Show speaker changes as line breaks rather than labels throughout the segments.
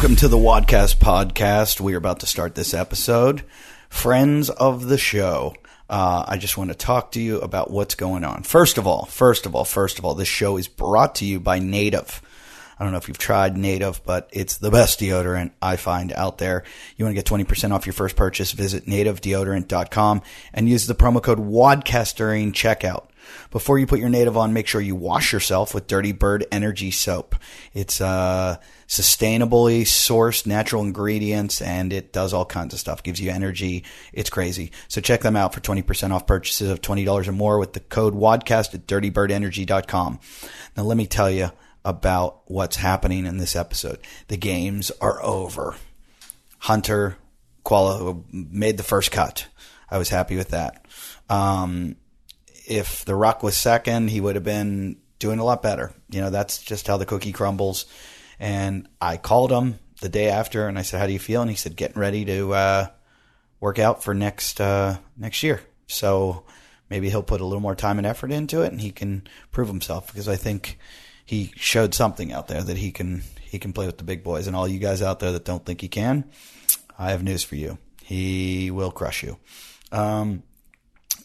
Welcome to the Wod Cast Podcast. We are about to start this episode. Friends of the show, I just want to talk to you about what's going on. First of all, this show is brought to you by Native. I don't know if you've tried Native, but it's the best deodorant I find out there. You want to get 20% off your first purchase, visit nativedeodorant.com and use the promo code WODCAST during checkout. Before you put your Native on, make sure you wash yourself with Dirty Bird Energy Soap. It's sustainably sourced natural ingredients, and it does all kinds of stuff. Gives you energy. It's crazy. So check them out for 20% off purchases of $20 or more with the code WODCAST at dirtybirdenergy.com. Now let me tell you about what's happening in this episode. The games are over. Hunter made the first cut. I was happy with that. If The Rock was second, he would have been doing a lot better. You know, that's just how the cookie crumbles. And I called him the day after, and I said, how do you feel? And he said, getting ready to work out for next year. So maybe he'll put a little more time and effort into it, and he can prove himself, because I think he showed something out there that he can play with the big boys. And all you guys out there that don't think he can, I have news for you. He will crush you.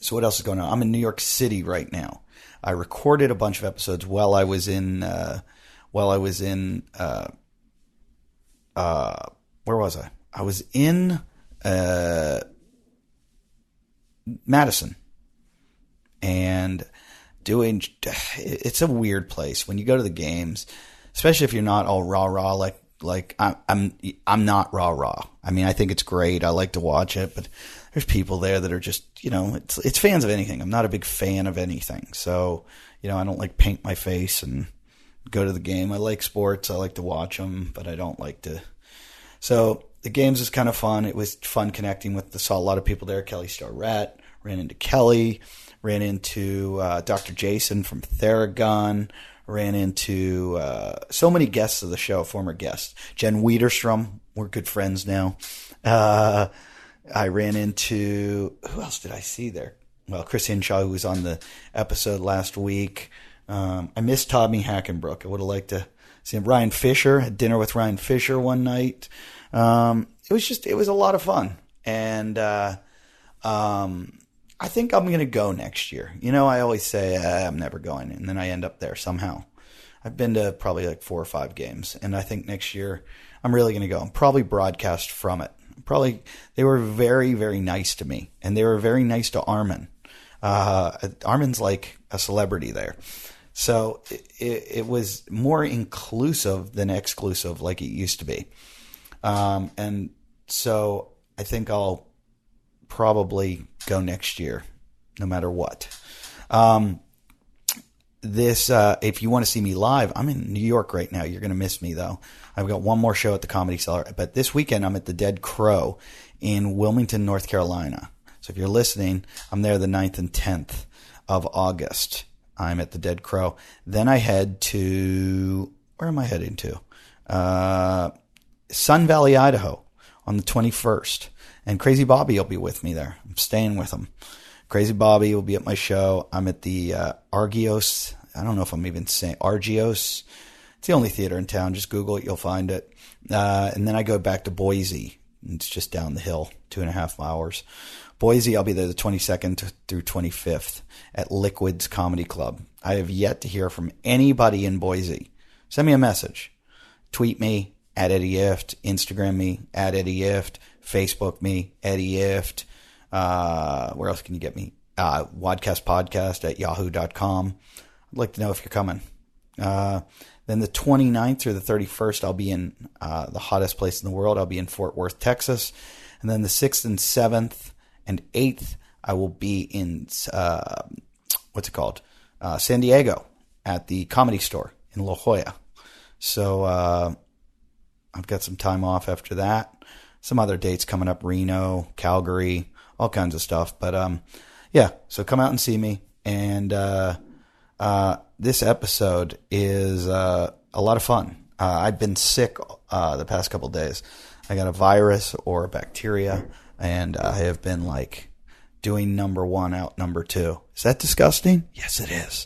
So what else is going on? I'm in New York City right now. I recorded a bunch of episodes while I was in where was I? I was in Madison, and it's a weird place when you go to the games, especially if you're not all rah like I'm not rah. I mean, I think it's great. I like to watch it, but there's people there that are just, you know, it's fans of anything. I'm not a big fan of anything. So, you know, I don't like paint my face and go to the game. I like sports. I like to watch them, but I don't like to. So the games is kind of fun. It was fun connecting saw a lot of people there. Kelly Starrett, ran into Kelly, ran into Dr. Jason from Theragun, ran into so many guests of the show, former guests. Jen Wiederstrom, we're good friends now. I ran into, who else did I see there? Well, Chris Hinshaw, who was on the episode last week. I missed Tommy Hackenbrook. I would have liked to see him. Ryan Fisher, had dinner with Ryan Fisher one night. It was a lot of fun. And I think I'm going to go next year. You know, I always say I'm never going, and then I end up there somehow. I've been to probably like 4 or 5 games, and I think next year I'm really going to go. I'm probably broadcast from it. They were very, very nice to me, and they were very nice to Armin. Armin's like a celebrity there. So it was more inclusive than exclusive like it used to be. And so I think I'll probably go next year, no matter what. If you want to see me live, I'm in New York right now. You're going to miss me, though. I've got one more show at the Comedy Cellar. But this weekend, I'm at the Dead Crow in Wilmington, North Carolina. So if you're listening, I'm there the 9th and 10th of August. I'm at the Dead Crow. Then I head to, where am I heading to? Sun Valley, Idaho on the 21st. And Crazy Bobby will be with me there. I'm staying with him. Crazy Bobby will be at my show. I'm at the Argios. I don't know if I'm even saying Argios. It's the only theater in town. Just Google it. You'll find it. And then I go back to Boise. It's just down the hill, 2.5 hours. Boise, I'll be there the 22nd through 25th at Liquid's Comedy Club. I have yet to hear from anybody in Boise. Send me a message. Tweet me at Eddie Ift. Instagram me at Eddie Ift. Facebook me, Eddie Ift. Where else can you get me? Wod Cast Podcast at yahoo.com. I'd like to know if you're coming. Then the 29th through the 31st, I'll be in the hottest place in the world. I'll be in Fort Worth, Texas. And then the 6th and 7th and 8th, I will be in, San Diego at the Comedy Store in La Jolla. So I've got some time off after that. Some other dates coming up, Reno, Calgary, all kinds of stuff. But yeah, so come out and see me. And this episode is a lot of fun. I've been sick the past couple of days. I got a virus or a bacteria, and I have been like doing number one out number two. Is that disgusting? Yes, it is.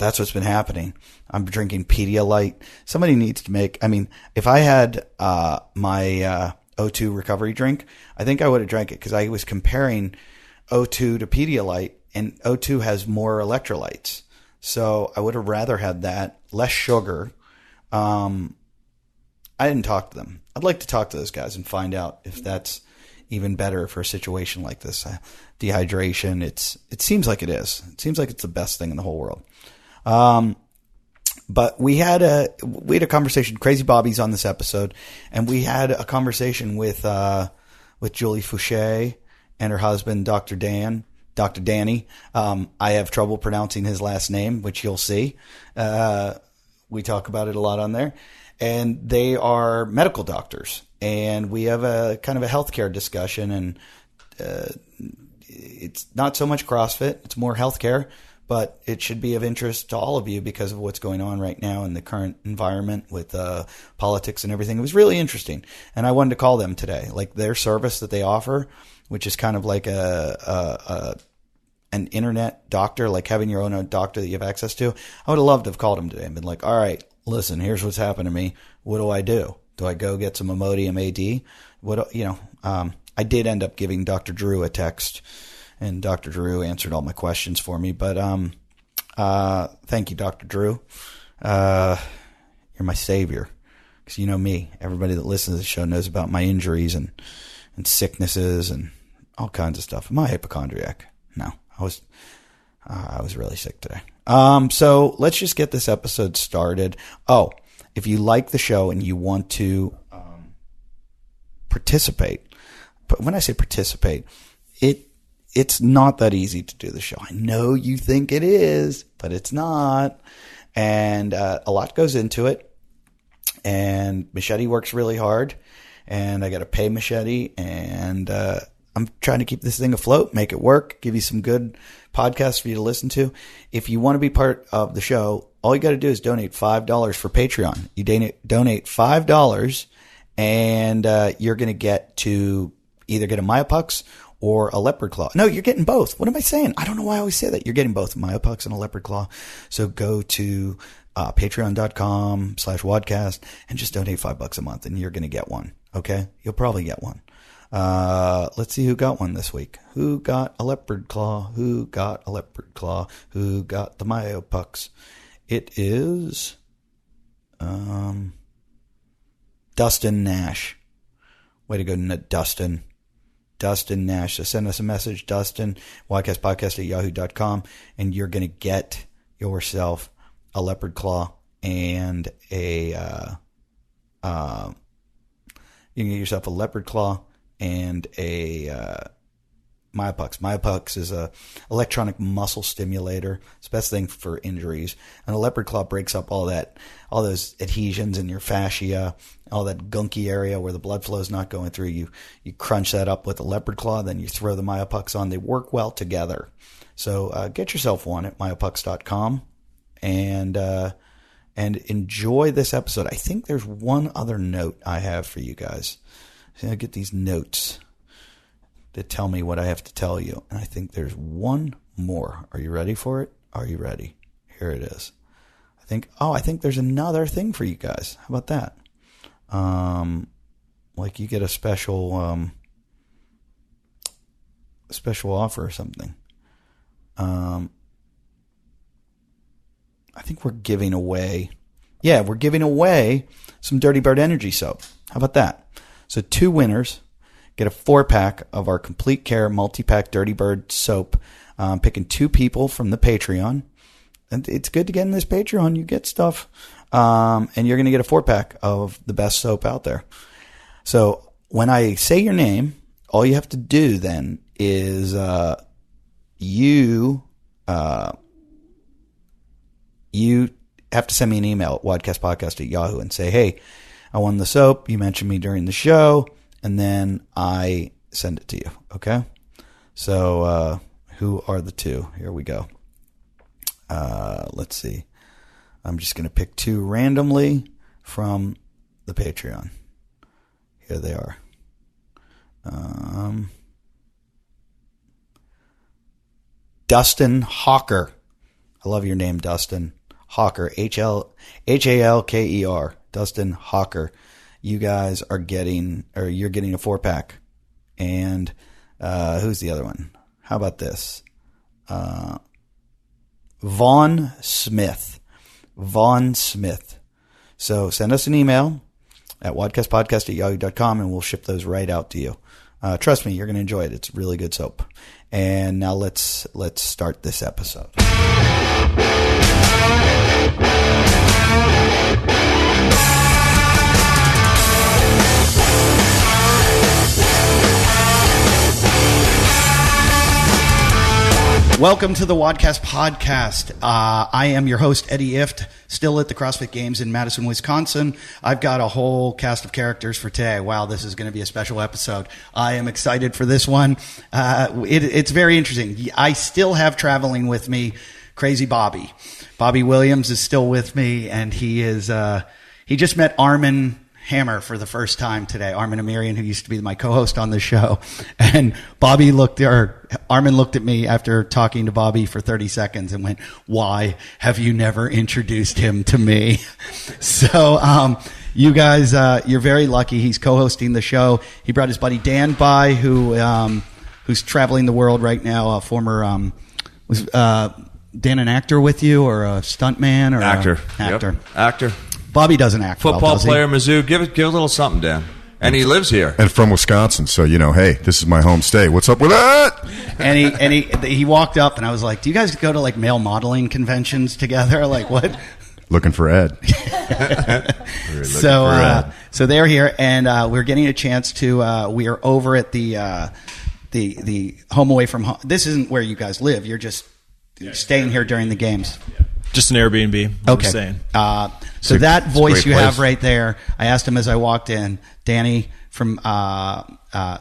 that's what's been happening. I'm drinking Pedialyte. Somebody needs to make, I mean, if I had my O2 recovery drink, I think I would have drank it because I was comparing O2 to Pedialyte, and O2 has more electrolytes. So I would have rather had that, less sugar. I didn't talk to them. I'd like to talk to those guys and find out if that's even better for a situation like this. Dehydration, it seems like it is. It seems like it's the best thing in the whole world. But we had a conversation. Crazy Bobby's on this episode, and we had a conversation with Julie Foucher and her husband, Dr. Dani. I have trouble pronouncing his last name, which you'll see. We talk about it a lot on there, and they are medical doctors, and we have a kind of a healthcare discussion, and it's not so much CrossFit, it's more healthcare. But it should be of interest to all of you because of what's going on right now in the current environment with politics and everything. It was really interesting. And I wanted to call them today. Like their service that they offer, which is kind of like an internet doctor, like having your own doctor that you have access to. I would have loved to have called them today and been like, all right, listen, here's what's happened to me. What do I do? Do I go get some Imodium AD? I did end up giving Dr. Drew a text. And Dr. Drew answered all my questions for me. But thank you, Dr. Drew. You're my savior. Because you know me. Everybody that listens to the show knows about my injuries and sicknesses and all kinds of stuff. Am I a hypochondriac? No. I was really sick today. So let's just get this episode started. Oh, if you like the show and you want to participate, but when I say participate, it's not that easy to do the show. I know you think it is, but it's not. And a lot goes into it. And Machete works really hard. And I got to pay Machete. And I'm trying to keep this thing afloat, make it work, give you some good podcasts for you to listen to. If you want to be part of the show, all you got to do is donate $5 for Patreon. You donate $5, and you're going to get to either get a Myopux or a leopard claw. No, you're getting both. What am I saying? I don't know why I always say that. You're getting both Myopux and a leopard claw. So go to patreon.com/Wodcast and just donate $5 a month and you're going to get one. Okay. You'll probably get one. Let's see who got one this week. Who got a leopard claw? Who got a leopard claw? Who got the Myopux? It is, Dustin Nash. Way to go, Dustin. Dustin Nash. So send us a message, Dustin, wodcastpodcast@yahoo.com, and you're going to get yourself a leopard claw and you can get yourself a leopard claw and a Myopux. Myopux is a electronic muscle stimulator. It's the best thing for injuries. And a leopard claw breaks up all those adhesions in your fascia, all that gunky area where the blood flow is not going through. You crunch that up with a leopard claw, then you throw the Myopux on. They work well together. So get yourself one at myopux.com and enjoy this episode. I think there's one other note I have for you guys. I get these notes that tell me what I have to tell you. And I think there's one more. Are you ready for it? Are you ready? Here it is. I think there's another thing for you guys. How about that? Like you get a special offer or something. I think we're giving away some Dirty Bird Energy soap. How about that? So 2 winners get a 4-pack of our Complete Care multi-pack Dirty Bird soap. Picking 2 people from the Patreon. And it's good to get in this Patreon. You get stuff. And you're going to get a 4-pack of the best soap out there. So when I say your name, all you have to do then is you have to send me an email at wodcastpodcast@yahoo and say, hey, I won the soap. You mentioned me during the show. And then I send it to you. Okay. So, who are the 2? Here we go. Let's see. I'm just going to pick 2 randomly from the Patreon. Here they are. Dustin Hawker. I love your name, Dustin Hawker, Halker, Dustin Hawker. You guys are getting, or you're getting a 4-pack. And who's the other one? How about this? Vaughn Smith. So send us an email at wodcastpodcast@yahoo.com and we'll ship those right out to you. Trust me, you're going to enjoy it. It's really good soap. And now let's start this episode. Welcome to the Wod Cast Podcast. I am your host, Eddie Ift, still at the CrossFit Games in Madison, Wisconsin. I've got a whole cast of characters for today. Wow, this is going to be a special episode. I am excited for this one. It's very interesting. I still have traveling with me Crazy Bobby. Bobby Williams is still with me, and he just met Armin Hammer for the first time today. Armin Amirian, who used to be my co-host on the show. And Armin looked at me after talking to Bobby for 30 seconds and went, "Why have you never introduced him to me?" So, you guys, you're very lucky. He's co-hosting the show. He brought his buddy Dan by, who's traveling the world right now. A former, was Dan an actor with you, or a stuntman, or
actor?
Actor.
Yep. Actor.
Bobby doesn't act
Football
well, does
player, Mizzou. Give a little something, Dan. And he lives here.
And from Wisconsin, so, hey, this is my home state. What's up with that?
And he walked up, and I was like, "Do you guys go to, like, male modeling conventions together?" Like, what?
Looking for Ed.
So they're here, and we're getting a chance to, we are over at the home away from home. This isn't where you guys live. You're just staying here during the games.
Just an Airbnb.
Okay. So that voice you have right there, I asked him as I walked in, Dani from,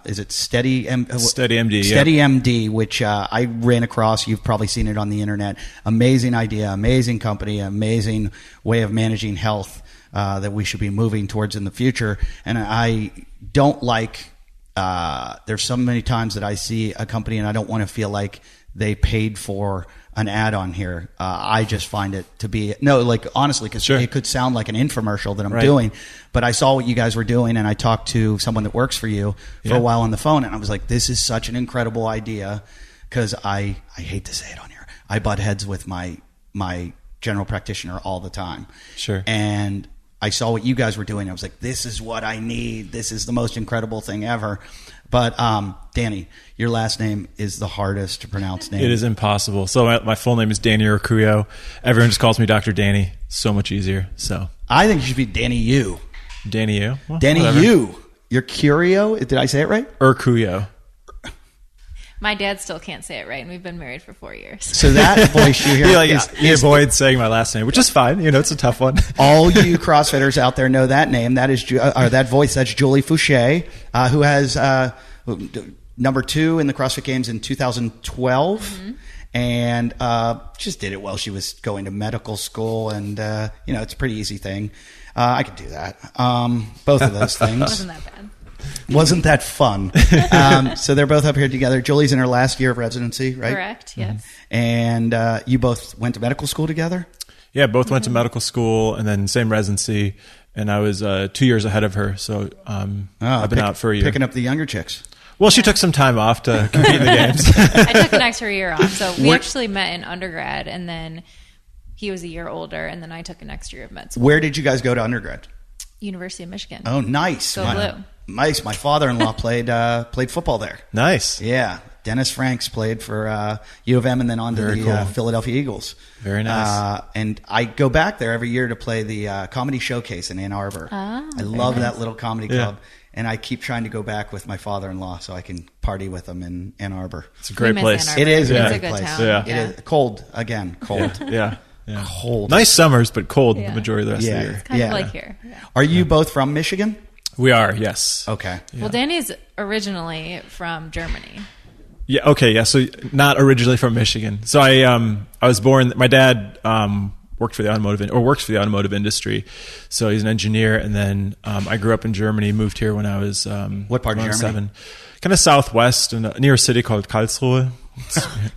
is it Steady MD? Steady MD, which I ran across. You've probably seen it on the internet. Amazing idea, amazing company, amazing way of managing health that we should be moving towards in the future. And I don't like, there's so many times that I see a company and I don't want to feel like they paid for an ad on here. I just find it to be honestly, because it could sound like an infomercial that I'm doing, but I saw what you guys were doing, and I talked to someone that works for you for a while on the phone, and I was like, this is such an incredible idea, because I hate to say it on here, I butt heads with my general practitioner all the time.
Sure.
And I saw what you guys were doing. I was like, this is what I need. This is the most incredible thing ever. But Dani, your last name is the hardest to pronounce name.
It is impossible. So my full name is Dani Urcuyo. Everyone just calls me Dr. Dani. So much easier. So
I think you should be Dani U.
Dani U? Well,
Dani
whatever.
U. You're Curio? Did I say it right?
Urcuyo.
My dad still can't say it right, and we've been married for 4 years.
So that voice you hear
he avoids saying my last name, which is fine. It's a tough one.
All you CrossFitters out there know that name. That is that voice. That's Julie Foucher, who has number 2 in the CrossFit Games in 2012, mm-hmm. and just did it while she was going to medical school. And it's a pretty easy thing. I could do that. Both of those things.
Wasn't that bad.
Wasn't that fun? So they're both up here together. Julie's in her last year of residency, right?
Correct, yes.
And you both went to medical school together?
Yeah, both went to medical school and then same residency. And I was 2 years ahead of her. So I've been out for a year.
Picking up the younger chicks.
Well, she took some time off to compete in the games.
I took an extra year off. So we actually met in undergrad, and then he was a year older, and then I took an extra year of med school.
Where did you guys go to undergrad?
University of Michigan.
Oh, nice.
Go Blue.
Nice. My father-in-law played football there.
Nice.
Yeah. Dennis Franks played for U of M and then on to the Philadelphia Eagles.
Very nice.
And I go back there every year to play the Comedy Showcase in Ann Arbor. I love that little comedy club. And I keep trying to go back with my father-in-law so I can party with him in Ann Arbor.
It's a great place.
It is
a
great
good
place.
town.
Yeah.
It is cold again. Cold.
Yeah.
Cold.
Nice summers, but cold the majority of the rest of the year.
It's kind of like here. Yeah.
Are you both from Michigan?
We are, yes.
Okay.
Yeah.
Well, Dani's originally from Germany.
Yeah. Okay. Yeah. So not originally from Michigan. So I was born. My dad works for the automotive industry. So he's an engineer, and then I grew up in Germany. Moved here when I was
what part of Germany?
7, kind of southwest, near a city called Karlsruhe.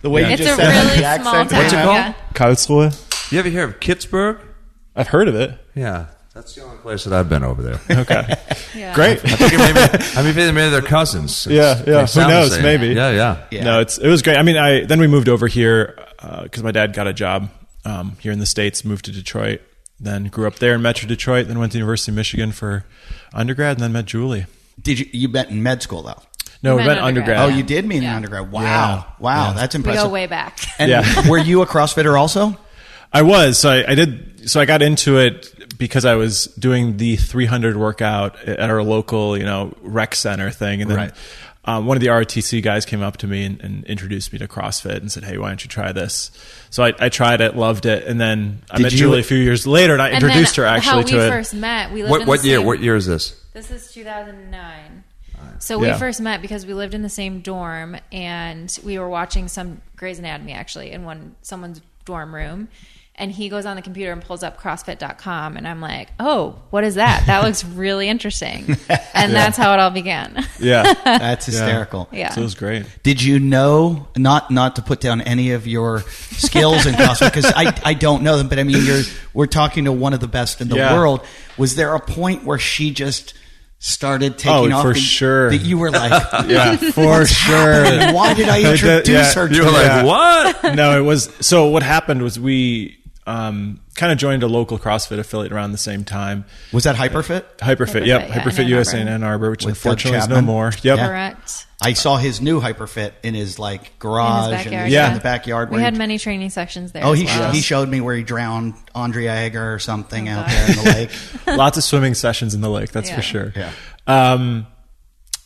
The way you
It's
just
a
said
really
the
small
accent.
town.
What's it called?
Yeah.
Karlsruhe.
You ever hear of Pittsburgh?
I've heard of it.
Yeah, that's the only place that I've been over there.
Okay.
Yeah.
Great.
I think maybe they're cousins.
Yeah.
They
Who
sound the
knows?
same.
Maybe.
Yeah.
Yeah.
No, it was great. I mean, then we moved over here because my dad got a job here in the States, moved to Detroit, then grew up there in Metro Detroit, then went to University of Michigan for undergrad, and then met Julie.
Did you met in med school though?
No, we
met
met
in
undergrad.
Oh,
Yeah.
you did meet in
Yeah.
undergrad. Wow.
Yeah.
Wow,
Yeah.
that's
We
impressive.
go way back.
And
Yeah.
were you a CrossFitter also?
I was. So I did. So I got into it because I was doing the 300 workout at our local, rec center thing, and then
Right.
one of the ROTC guys came up to me and introduced me to CrossFit and said, "Hey, why don't you try this?" So I tried it, loved it, and then I met Julie a few years later, and I introduced her actually
how
to
we
it.
first met. We lived in
What
the
year?
same-
What year is this?
This is 2009. So we
Yeah.
first met because we lived in the same dorm, and we were watching some Grey's Anatomy actually in someone's dorm room. And he goes on the computer and pulls up CrossFit.com, and I'm like, "Oh, what is that? That looks really interesting." And that's how it all began.
Yeah,
That's hysterical.
Yeah.
so it was great.
Did you know, not to put down any of your skills in CrossFit, because I don't know them, but I mean, we're talking to one of the best in the
Yeah.
world. Was there a point where she just started taking off?
for sure.
That you were like,
Yeah, for sure.
happening? Why did I introduce her to
You were like,
that?
what?
No, it was. So what happened was we kind of joined a local CrossFit affiliate around the same time.
Was that Hyperfit?
Hyperfit, yep.
yeah, in
Hyperfit
Ann
USA in
Arbor.
Ann Arbor, which
With Doug
unfortunately is no
Chapman?
more. Yep.
Yeah.
Correct.
I saw his new Hyperfit in his garage
backyard,
and
yeah.
in the backyard.
We
where
had
he-
many training sections there.
Oh,
as
he
well.
he showed me where he drowned Andrea Egger or something out
God.
there in the lake.
Lots of swimming sessions in the lake, that's
Yeah.
for sure.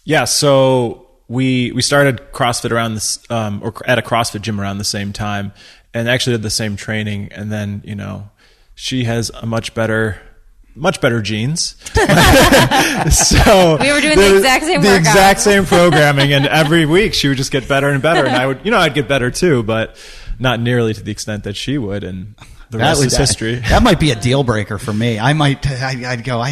Yeah.
So we started CrossFit around this, or at a CrossFit gym around the same time, and actually did the same training. And then, she has a much better genes. So
We were doing the exact same
the
workout.
exact same programming, and every week she would just get better and better, and I'd get better too, but not nearly to the extent that she would. And the rest is history.
That might be a deal breaker for me. I'd go,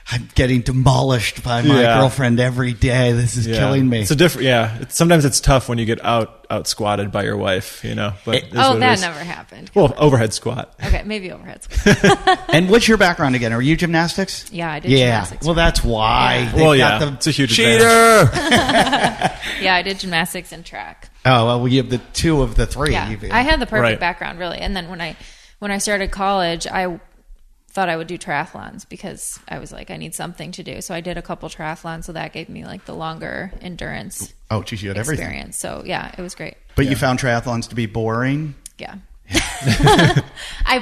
I'm getting demolished by my
Yeah.
girlfriend every day. This is killing me.
It's a different. Yeah, sometimes it's tough when you get out squatted by your wife. But it is what it
that
is.
never happened.
Well, overhead squat.
Okay, maybe overhead squat.
And what's your background again? Are you gymnastics?
Yeah, I did
Yeah.
gymnastics.
Well, that's why.
Yeah.
They've
Well,
got
yeah,
the-
it's a huge advantage.
Cheater!
Yeah, I did gymnastics and track.
Oh, well, you have the two of the three.
Yeah,
You've-
I had the perfect
Right.
background, really. And then when I started college, I thought I would do triathlons because I was like, I need something to do. So I did a couple triathlons, so that gave me the longer endurance
Oh, geez, you had everything.
experience. So yeah, it was great.
But you found triathlons to be boring?
Yeah. I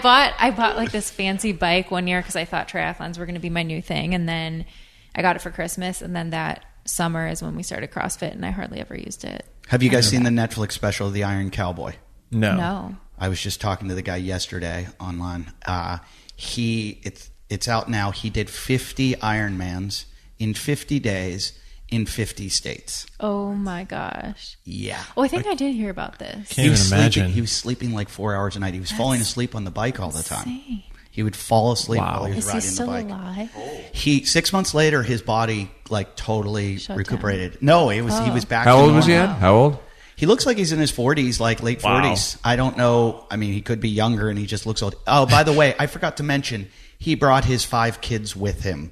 bought this fancy bike one year because I thought triathlons were going to be my new thing, and then I got it for Christmas, and then that summer is when we started CrossFit, and I hardly ever used it.
Have you guys seen the Netflix special, The Iron Cowboy?
No.
I was just talking to the guy yesterday online. It's out now. He did 50 Ironmans in 50 days in 50 states.
Oh my gosh.
Yeah.
Oh, I think I did hear about this.
Can't even imagine.
He was sleeping like 4 hours a night. He was falling asleep on the bike all the time.
Insane.
He would fall asleep
Wow.
while he was
Is he
riding
still
the bike.
alive?
6 months later, his body totally
Shut
recuperated. No, he was back.
How
to
old was he
normal.
at? How old?
He looks like he's in his 40s, like late
Wow.
40s. I don't know. I mean, he could be younger and he just looks old. Oh, by the way, I forgot to mention, he brought his 5 kids with him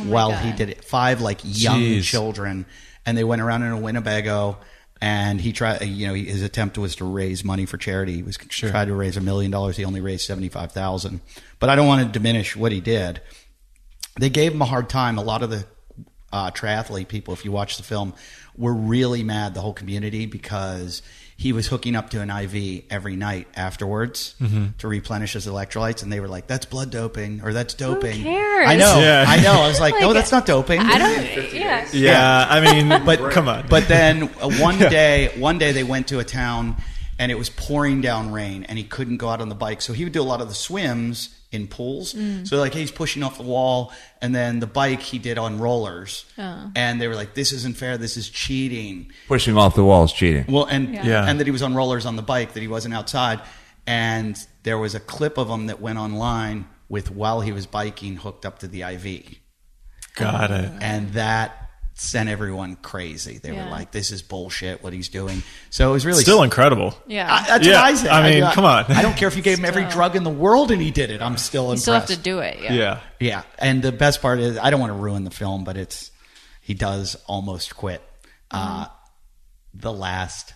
while he
God.
did it. 5 young
Jeez.
children. And they went around in a Winnebago and he tried, his attempt was to raise money for charity. He was tried to raise $1 million. He only raised 75,000. But I don't want to diminish what he did. They gave him a hard time. A lot of the triathlete people, if you watch the film, were really mad, the whole community, because he was hooking up to an IV every night afterwards to replenish his electrolytes, and they were like, that's blood doping, or that's doping.
Who cares?
I know.
Yeah.
I know. I was like, no,
Like,
that's not doping.
I don't. Yeah.
Yeah, I mean, but come on.
But then one day they went to a town and it was pouring down rain and he couldn't go out on the bike. So he would do a lot of the swims in pools. So he's pushing off the wall, and then the bike he did on rollers. And they were like, this isn't fair. This is cheating.
Pushing off the walls, cheating.
Well, and
Yeah.
and that he was on rollers on the bike, that he wasn't outside. And there was a clip of him that went online with while he was biking hooked up to the IV.
Got it.
And that sent everyone crazy. They were
Yeah.
like, "This is bullshit. What he's doing." So it was really
Still incredible.
Yeah.
That's
Yeah,
what I said.
I mean, come on.
I don't care if you gave him every
Still.
drug in the world and he did it. I'm still
You
impressed.
still have to do it. Yeah.
Yeah.
Yeah, and the best part is I don't want to ruin the film, but he does almost quit. The last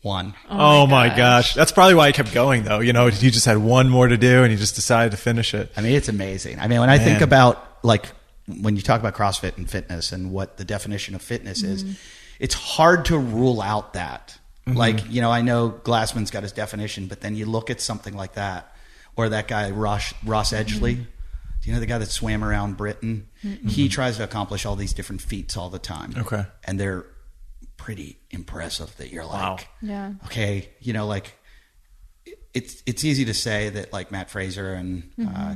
one.
Oh my gosh. That's probably why he kept going, though. You know, he just had one more to do, and he just decided to finish it.
I mean, it's amazing. I mean, when I think about like when you talk about CrossFit and fitness and what the definition of fitness is, it's hard to rule out that. Like, you know, I know Glassman's got his definition, but then you look at something like that, or that guy Ross Edgley. Do you know the guy that swam around Britain? He tries to accomplish all these different feats all the time.
Okay.
And they're pretty impressive that you're
Wow.
like,
Yeah.
okay, you know, like it's easy to say that like Matt Fraser and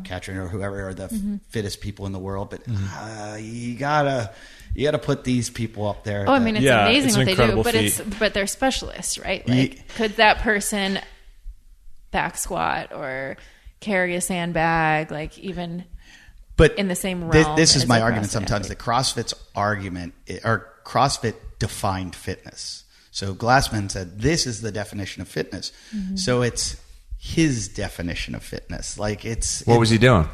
Katrin or whoever are the fittest people in the world, but you gotta put these people up there.
Oh, I mean, it's
Yeah,
amazing
it's an
what they do,
incredible
but
feat.
but they're specialists, right? Like, could that person back squat or carry a sandbag, like even
but
in the same
this,
realm
this is
as
my
a
argument
CrossFit
sometimes.
athlete?
That CrossFit's argument or CrossFit defined fitness. So Glassman said this is the definition of fitness. So it's his definition of fitness. Like
What was he doing?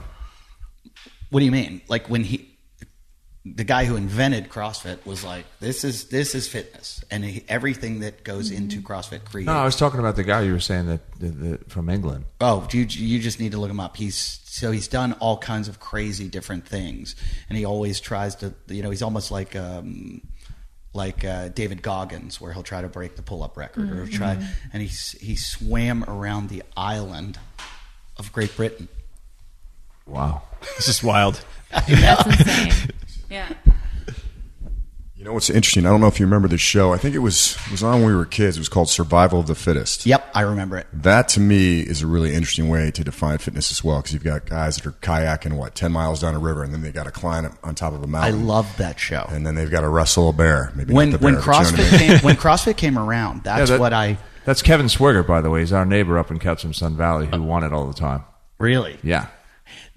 What do you mean? Like when the guy who invented CrossFit was like, this is fitness, and everything that goes into CrossFit creates.
No, I was talking about the guy you were saying that from England.
Oh, you just need to look him up. He's done all kinds of crazy different things, and he always tries to. You know, he's almost like David Goggins, where he'll try to break the pull-up record, or try. And he swam around the island of Great Britain.
Wow.
It's just wild.
That's insane. Yeah.
You know what's interesting? I don't know if you remember the show. I think it was on when we were kids. It was called Survival of the Fittest.
Yep, I remember it.
That to me is a really interesting way to define fitness as well, because you've got guys that are kayaking 10 miles down a river, and then they got to climb on top of a
I
mountain.
love that show.
And then they've got to wrestle a bear. Maybe
When
not the bear, but you know what I
CrossFit
mean?
when CrossFit came around, that's
That's Kevin Swigert, by the way. He's our neighbor up in Ketchum Sun Valley who won it all the time.
really.
Yeah.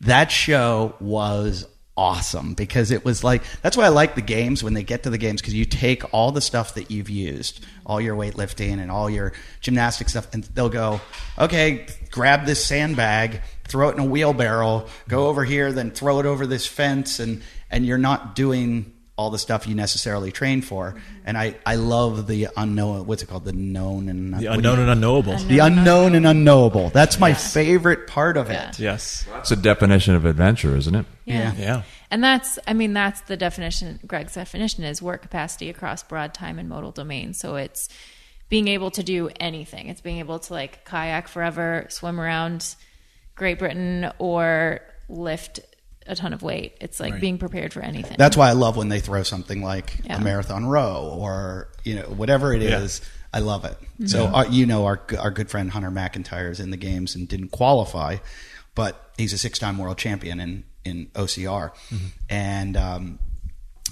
That show was awesome because it was like, that's why I like the games when they get to the games, because you take all the stuff that you've used, all your weightlifting and all your gymnastic stuff, and they'll go, okay, grab this sandbag, throw it in a wheelbarrow, go over here, then throw it over this fence, and you're not doing all the stuff you necessarily train for. And I love the unknown, what's it called? The known and
The unknown and unknowable.
the unknown and unknowable. That's my favorite part of it.
Yes.
That's a definition of adventure, isn't it?
Yeah.
Yeah.
And that's the definition, Greg's definition is work capacity across broad time and modal domains. So it's being able to do anything. It's being able to like kayak forever, swim around Great Britain, or lift a ton of weight. It's like being prepared for anything.
That's why I love when they throw something like
Yeah.
a marathon row or, you know, whatever it is. I love it.
Mm-hmm.
So, our good friend Hunter McIntyre is in the games and didn't qualify, but he's a 6-time world champion in OCR. And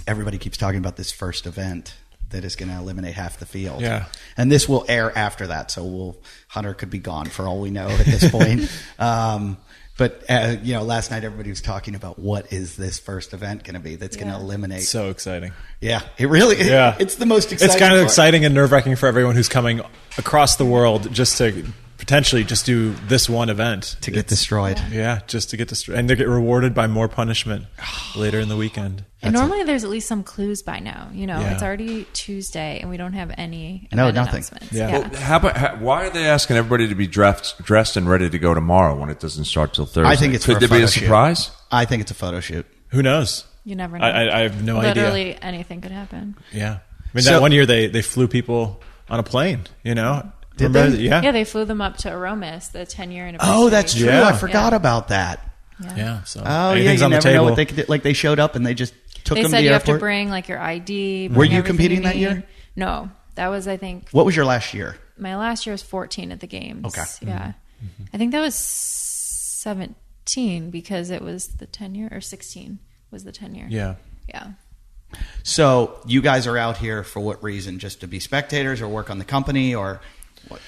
everybody keeps talking about this first event that is going to eliminate half the field.
Yeah.
And this will air after that. So Hunter could be gone for all we know at this point. But last night everybody was talking about what is this first event going to be that's going to eliminate.
So exciting.
Yeah, it really.
Yeah.
It's the most exciting.
It's kind of
part.
exciting and nerve-wracking for everyone who's coming across the world just to potentially just do this one event.
to get destroyed.
Yeah, just to get destroyed. And they get rewarded by more punishment later in the weekend.
and normally there's at least some clues by now. You know,
Yeah.
it's already Tuesday and we don't have any
No,
event
nothing.
announcements.
Yeah.
Well, why are they asking everybody to be dressed and ready to go tomorrow when it doesn't start till Thursday?
I think it's
Could
for a
there be a
photo shoot.
surprise?
I think it's a photo shoot.
Who knows?
You never know.
I have no idea.
Literally anything could happen.
Yeah. I mean,
So-
that one year they flew people on a plane, you know?
Did
Remember
they?
that? Yeah.
Yeah, they flew them up to Aromas, the 10-year anniversary.
Oh, that's true.
Yeah.
I forgot about that.
Yeah. So
Oh, yeah.
anything's
You
on the
never know
table.
what they could do. Like they showed up and they just took
They
them to
said
the
you have to
airport.
bring like your ID.
Were
bring
you
everything
competing that
need.
year?
No, that was I think
What was your last year?
my last year was 14 at the games.
Okay.
Yeah, I think that was 17 because it was the 10-year, or 16 was the 10-year.
Yeah.
Yeah.
So you guys are out here for what reason? Just to be spectators or work on the company or what?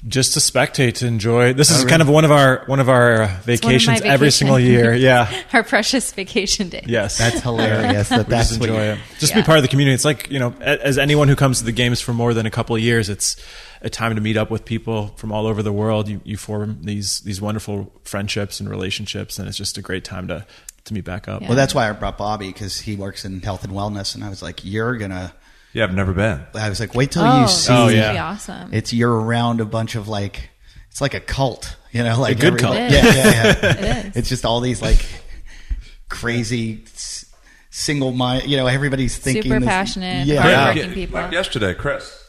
Just to spectate, to enjoy. This is kind of one of our vacations every single year. Yeah,
our precious vacation day.
Yes,
That's hilarious. That's
just enjoy it. Just be part of the community. It's like, as anyone who comes to the games for more than a couple of years, it's a time to meet up with people from all over the world. You form these wonderful friendships and relationships, and it's just a great time to meet back up.
Yeah.
Well, that's why I brought Bobby, because he works in health and wellness, and I was like, you're gonna.
Yeah, I've never been.
I was like, wait till you see.
That'd
yeah.
be awesome.
You're around a bunch of it's like a cult, like
a good cult.
It is.
Yeah.
It is.
It's just all these crazy single mind. Everybody's thinking
Super
this-
passionate,
Yeah.
hardworking people.
Like yesterday, Chris.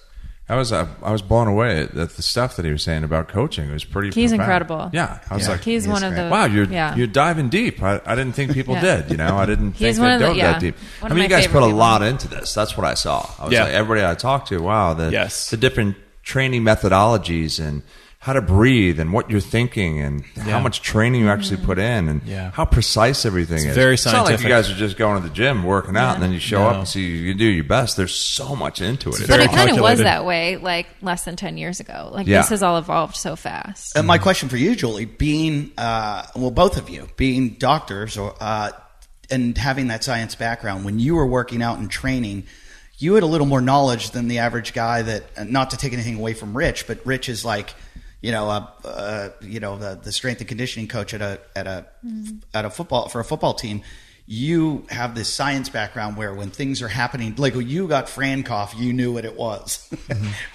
I was blown away at the stuff that he was saying about coaching. It was pretty.
He's
profound.
incredible.
Yeah, I was
Yeah.
like,
He's one of
great.
the.
wow,
yeah.
you're diving deep. I didn't think people
Yeah.
did. I didn't think
He's
they
one of the-
dove
yeah.
that deep.
One
I
of
mean,
my
you guys
favorite
put a
people.
lot into this. That's what I saw. I was
Yeah.
like, everybody I talked to, wow,
Yes.
the different training methodologies and how to breathe and what you're thinking and how much training you actually put in and
Yeah.
how precise everything is.
very
It's not like
scientific.
you guys are just going to the gym, working out, and then you show
No.
up and see you do your best. There's so much into it. It's
But
very
it kind of was
calculated.
that way less than 10 years ago.
Yeah.
This has all evolved so fast.
And my question for you, Julie, being both of you being doctors and having that science background, when you were working out and training, you had a little more knowledge than the average guy. That, not to take anything away from Rich, but Rich is like, the strength and conditioning coach at a football team. You have this science background where when things are happening, like when you got Fran cough, you knew what it was.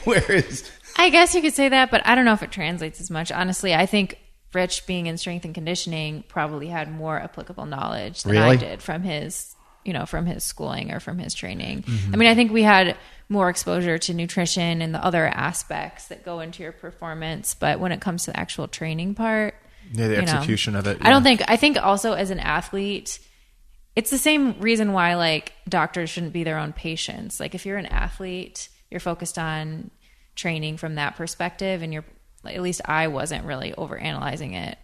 Whereas,
I guess you could say that, but I don't know if it translates as much. Honestly, I think Rich, being in strength and conditioning, probably had more applicable knowledge than I
Really?
did from his schooling or from his training. I mean, I think we had more exposure to nutrition and the other aspects that go into your performance. But when it comes to the actual training part,
The execution of it.
I think also as an athlete, it's the same reason why doctors shouldn't be their own patients. Like if you're an athlete, you're focused on training from that perspective, and at least I wasn't really over analyzing it,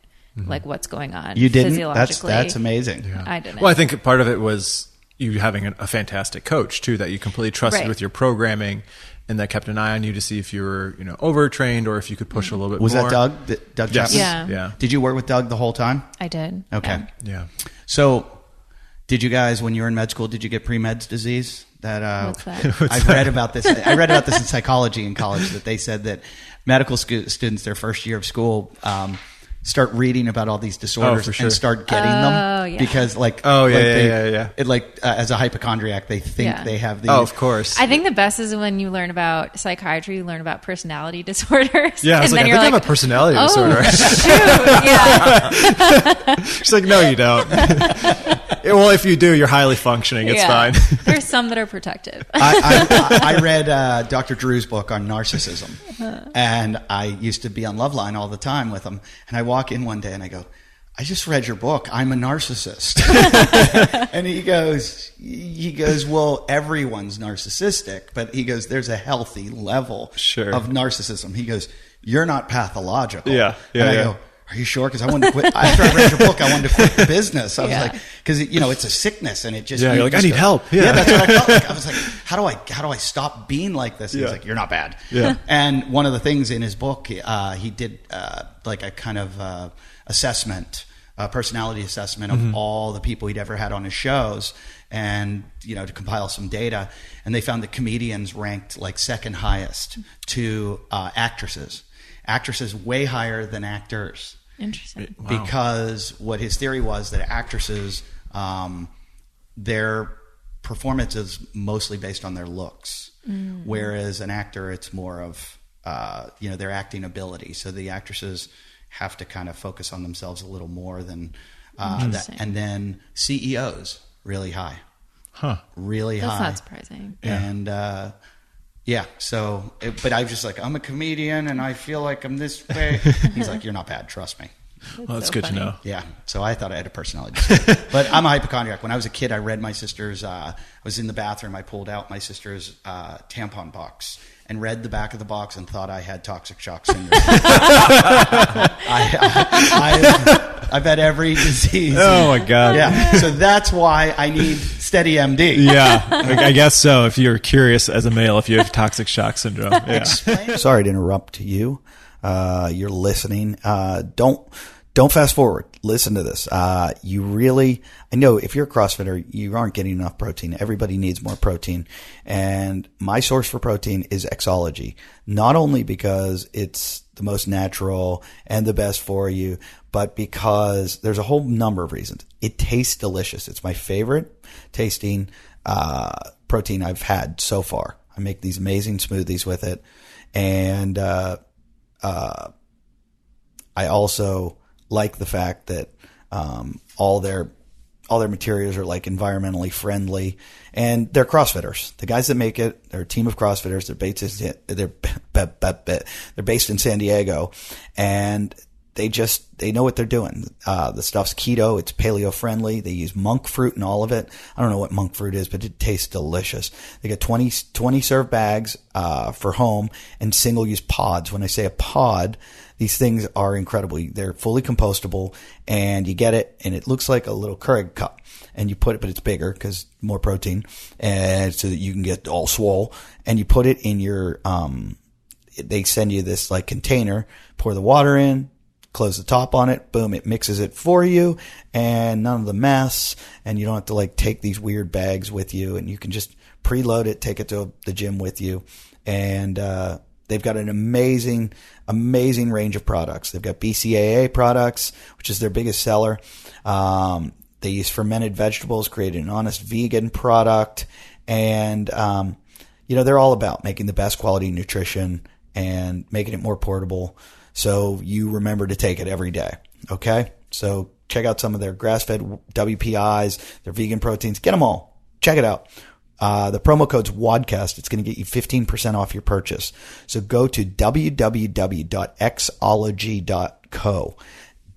like what's going on.
you didn't.
Physiologically.
That's amazing.
I didn't.
Well, I think part of it was you having a fantastic coach too, that you completely trusted
Right.
with your programming, and that kept an eye on you to see if you were overtrained or if you could push a little bit
Was
more.
that Doug
Yes.
Chapman?
Yeah.
Yeah.
Did you work with Doug the whole time?
I did.
Okay.
Yeah.
Yeah.
So, did you guys, when you were in med school, did you get pre-meds disease?
What's that?
I've read about this. I read about this in psychology in college, that they said that medical students, their first year of school, start reading about all these disorders
for sure.
and start getting them
yeah.
because
Yeah.
as a hypochondriac, they think
Yeah.
they have these.
Oh, of course.
I think the best is when you learn about psychiatry, you learn about personality disorders.
Yeah, I was
and
like,
then
I think I
you're
have a personality disorder.
Shoot, yeah.
She's like, no, you don't. Well, if you do, you're highly functioning. It's
Yeah.
fine.
There's some that are protective.
I read Dr. Drew's book on narcissism, and I used to be on Loveline all the time with him. And I walk in one day and I go, I just read your book. I'm a narcissist. And he goes, well, everyone's narcissistic, but he goes, there's a healthy level
Sure.
of narcissism. He goes, you're not pathological.
Yeah.
And I go, are you sure? Because I wanted to quit. After I read your book, I wanted to quit the business. I was
Yeah.
like, because it's a sickness, and it just
Yeah, you're like, I
just
need
go-
help.
Yeah.
Yeah.
That's what I felt like. I was like, how do I stop being like this? And he's
Yeah.
like, you're not bad.
Yeah.
And one of the things in his book, he did like a kind of assessment, personality assessment of all the people he'd ever had on his shows, and to compile some data. And they found that comedians ranked like second highest to actresses. Actresses way higher than actors.
Interesting.
Because what his theory was that actresses, their performance is mostly based on their looks, whereas an actor, it's more of their acting ability. So the actresses have to kind of focus on themselves a little more than that.
Interesting.
And then CEOs really high, really
That's
high.
not surprising.
And so, but I was just like, I'm a comedian and I feel like I'm this way. He's like, you're not bad, trust me.
Well, that's
so
good
funny.
to know.
Yeah, so I thought I had a personality disorder. But I'm a hypochondriac. When I was a kid, I read my sister's, I was in the bathroom, I pulled out my sister's tampon box and read the back of the box and thought I had toxic shock syndrome. I've had every disease.
Oh my God.
Yeah, so that's why I need Steady MD.
Yeah, I guess so. If you're curious as a male, if you have toxic shock syndrome. Yeah.
Sorry to interrupt you. you're listening. Don't fast forward. Listen to this. I know if you're a CrossFitter, you aren't getting enough protein. Everybody needs more protein. And my source for protein is Xology. Not only because it's the most natural and the best for you, but because there's a whole number of reasons. It tastes delicious. It's my favorite tasting protein I've had so far. I make these amazing smoothies with it. And I also like the fact that all their materials are like environmentally friendly, and they're CrossFitters. The guys that make it, they're a team of CrossFitters. They're based in San Diego, and they know what they're doing. The stuff's keto. It's paleo friendly. They use monk fruit in all of it. I don't know what monk fruit is, but it tastes delicious. They got 20 serve bags for home and single use pods. When I say a pod, these things are incredible. They're fully compostable, and you get it, and it looks like a little Keurig cup. And you put it, but it's bigger because more protein, and so that you can get all swole. And you put it in your. They send you this like container. Pour the water in. Close the top on it. Boom! It mixes it for you, and none of the mess. And you don't have to like take these weird bags with you, and you can just preload it, take it to the gym with you, and. They've got an amazing range of products. They've got BCAA products, which is their biggest seller. They use fermented vegetables, creating an honest vegan product. And, they're all about making the best quality nutrition and making it more portable. So you remember to take it every day. Okay. So check out some of their grass-fed WPIs, their vegan proteins. Get them all. Check it out. The promo code's WODcast. It's going to get you 15% off your purchase. So go to www.xology.co.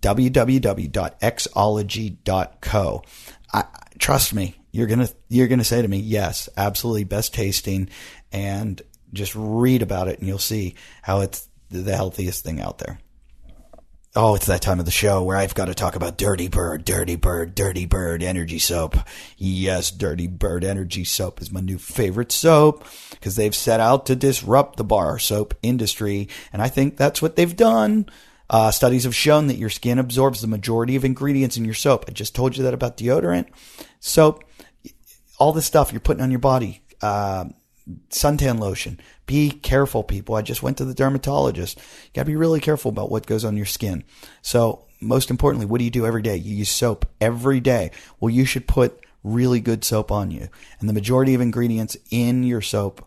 www.xology.co. Trust me, you're going to say to me, yes, absolutely best tasting, and just read about it and you'll see how it's the healthiest thing out there. Oh, it's that time of the show where I've got to talk about Dirty Bird Energy Soap. Yes, Dirty Bird Energy Soap is my new favorite soap because they've set out to disrupt the bar soap industry, and I think that's what they've done. Studies have shown that your skin absorbs the majority of ingredients in your soap. I just told you that about deodorant, soap, all the stuff you're putting on your body, suntan lotion. Be careful, people. I just went to the dermatologist. You got to be really careful about what goes on your skin. So most importantly, what do you do every day? You use soap every day. Well, you should put really good soap on you. And the majority of ingredients in your soap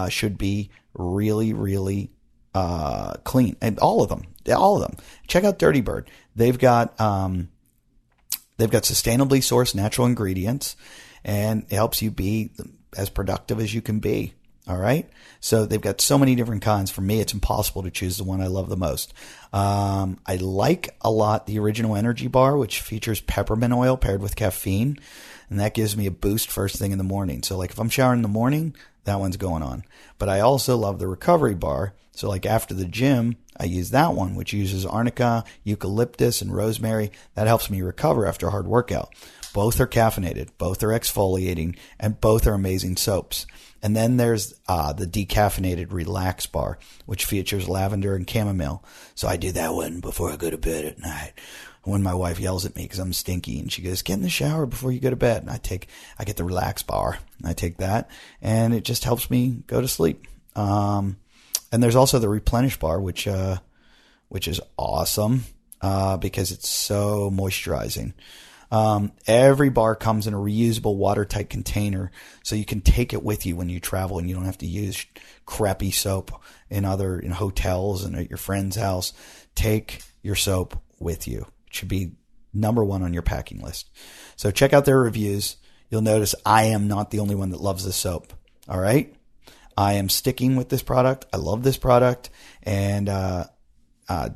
should be really, really clean. And all of them. Check out Dirty Bird. They've got sustainably sourced natural ingredients, and it helps you be as productive as you can be. All right. So they've got so many different kinds. For me, it's impossible to choose the one I love the most. I like a lot the original energy bar, which features peppermint oil paired with caffeine. And that gives me a boost first thing in the morning. So like if I'm showering in the morning, that one's going on. But I also love the recovery bar. So like after the gym, I use that one, which uses arnica, eucalyptus, and rosemary. That helps me recover after a hard workout. Both are caffeinated, both are exfoliating, and both are amazing soaps. And then there's the decaffeinated Relax Bar, which features lavender and chamomile. So I do that one before I go to bed at night. When my wife yells at me because I'm stinky, and she goes, "Get in the shower before you go to bed." And I get the Relax Bar, and I take that, and it just helps me go to sleep. And there's also the Replenish Bar, which is awesome because it's so moisturizing. Every bar comes in a reusable watertight container, so you can take it with you when you travel, and you don't have to use crappy soap in hotels and at your friend's house. Take your soap with you. It should be number one on your packing list. So check out their reviews. You'll notice I am not the only one that loves this soap. All right. I am sticking with this product. I love this product, and,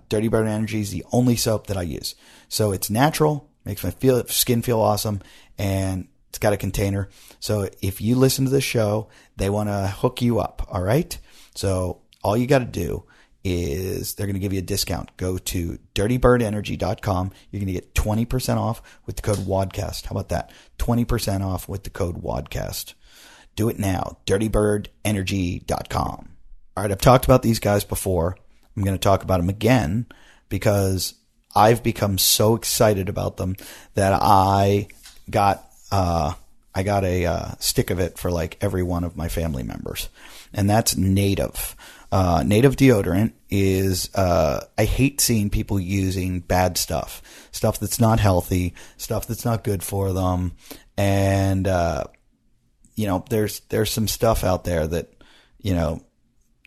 Dirty Bird Energy is the only soap that I use. So it's natural. Makes my skin feel awesome, and it's got a container. So if you listen to the show, they want to hook you up, all right? So all you got to do is they're going to give you a discount. Go to dirtybirdenergy.com. You're going to get 20% off with the code WODcast. How about that? 20% off with the code WODcast. Do it now, dirtybirdenergy.com. All right, I've talked about these guys before. I'm going to talk about them again because I've become so excited about them that I got a stick of it for like every one of my family members. And that's Native. Native deodorant is, I hate seeing people using bad stuff that's not healthy, stuff that's not good for them. And, there's some stuff out there that, you know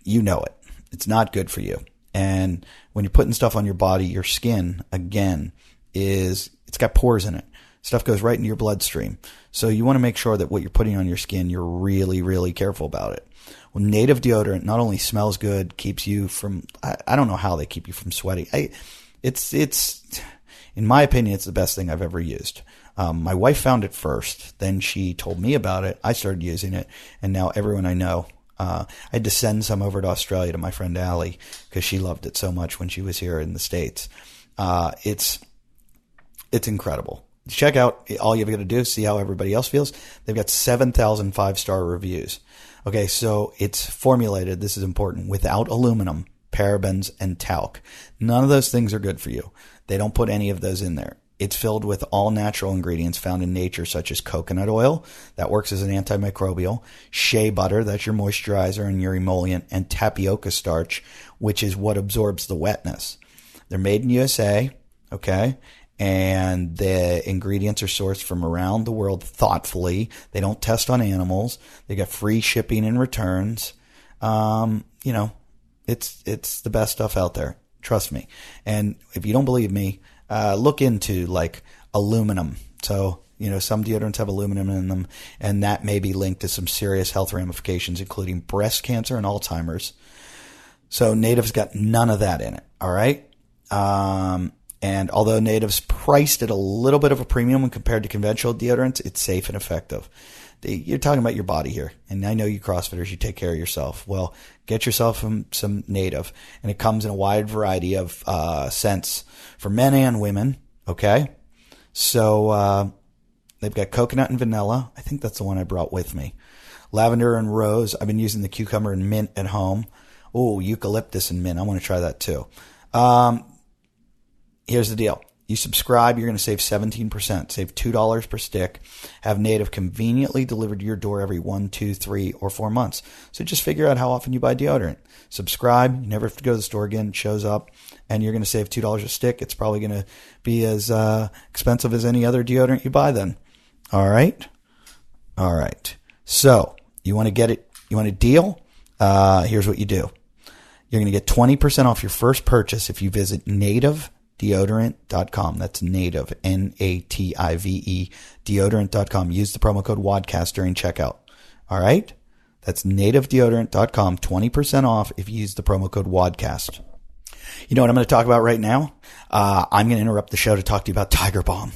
it. It's not good for you. And when you're putting stuff on your body, your skin, again, it's got pores in it. Stuff goes right into your bloodstream. So you want to make sure that what you're putting on your skin, you're really, really careful about it. Well, Native deodorant not only smells good, keeps you from, I don't know how they keep you from sweating. It's in my opinion, it's the best thing I've ever used. My wife found it first. Then she told me about it. I started using it. And now everyone I know, I had to send some over to Australia to my friend Allie because she loved it so much when she was here in the States. It's incredible. Check out, all you've got to do is see how everybody else feels. They've got 7,000 5-star reviews. Okay, so it's formulated, this is important, without aluminum, parabens, and talc. None of those things are good for you. They don't put any of those in there. It's filled with all natural ingredients found in nature, such as coconut oil, that works as an antimicrobial, shea butter, that's your moisturizer and your emollient, and tapioca starch, which is what absorbs the wetness. They're made in USA, okay? And the ingredients are sourced from around the world thoughtfully. They don't test on animals. They got free shipping and returns. It's the best stuff out there. Trust me. And if you don't believe me, look into like aluminum. So, some deodorants have aluminum in them, and that may be linked to some serious health ramifications, including breast cancer and Alzheimer's. So Native's got none of that in it. All right. And although Native's priced at a little bit of a premium when compared to conventional deodorants, it's safe and effective. You're talking about your body here. And I know you CrossFitters, you take care of yourself. Well, get yourself some Native. And it comes in a wide variety of scents for men and women. Okay? So they've got coconut and vanilla. I think that's the one I brought with me. Lavender and rose. I've been using the cucumber and mint at home. Oh, eucalyptus and mint. I want to try that too. Here's the deal. You subscribe, you're going to save 17%, save $2 per stick, have Native conveniently delivered to your door every 1, 2, 3, or 4 months. So just figure out how often you buy deodorant. Subscribe, you never have to go to the store again, it shows up, and you're going to save $2 a stick. It's probably going to be as expensive as any other deodorant you buy then. All right? All right. So you want to get it, you want a deal? Here's what you do. You're going to get 20% off your first purchase if you visit nativedeodorant.com. That's native, Native, deodorant.com. Use the promo code WODcast during checkout. All right? That's nativedeodorant.com. 20% off if you use the promo code WODcast. You know what I'm going to talk about right now? I'm going to interrupt the show to talk to you about Tiger Balm.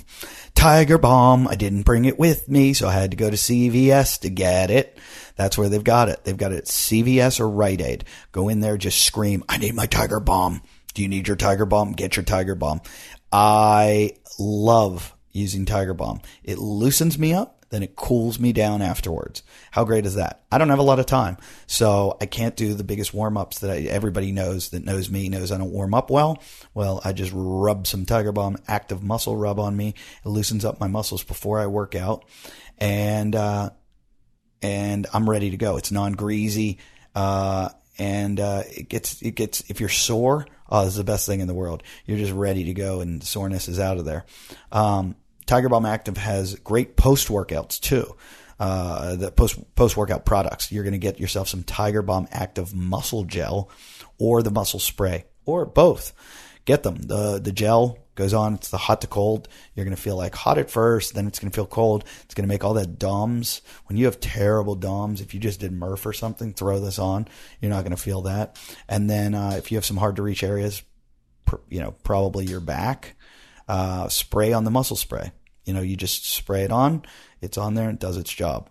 Tiger Balm. I didn't bring it with me, so I had to go to CVS to get it. That's where they've got it. They've got it at CVS or Rite Aid. Go in there, just scream, I need my Tiger Balm. Do you need your Tiger Balm? Get your Tiger Balm. I love using Tiger Balm. It loosens me up, then it cools me down afterwards. How great is that? I don't have a lot of time, so I can't do the biggest warm-ups that everybody knows that knows me knows I don't warm up well. Well, I just rub some Tiger Balm active muscle rub on me. It loosens up my muscles before I work out, and I'm ready to go. It's non-greasy, and it gets, if you're sore, oh, this is the best thing in the world. You're just ready to go and the soreness is out of there. Tiger Balm Active has great post-workouts too. The post-workout products. You're going to get yourself some Tiger Balm Active Muscle Gel or the Muscle Spray or both. Get them. The gel goes on. It's the hot to cold. You're going to feel like hot at first, then it's going to feel cold. It's going to make all that DOMS. When you have terrible DOMS, if you just did Murph or something, throw this on. You're not going to feel that. And then if you have some hard to reach areas, probably your back, spray on the muscle spray. You just spray it on. It's on there and it does its job.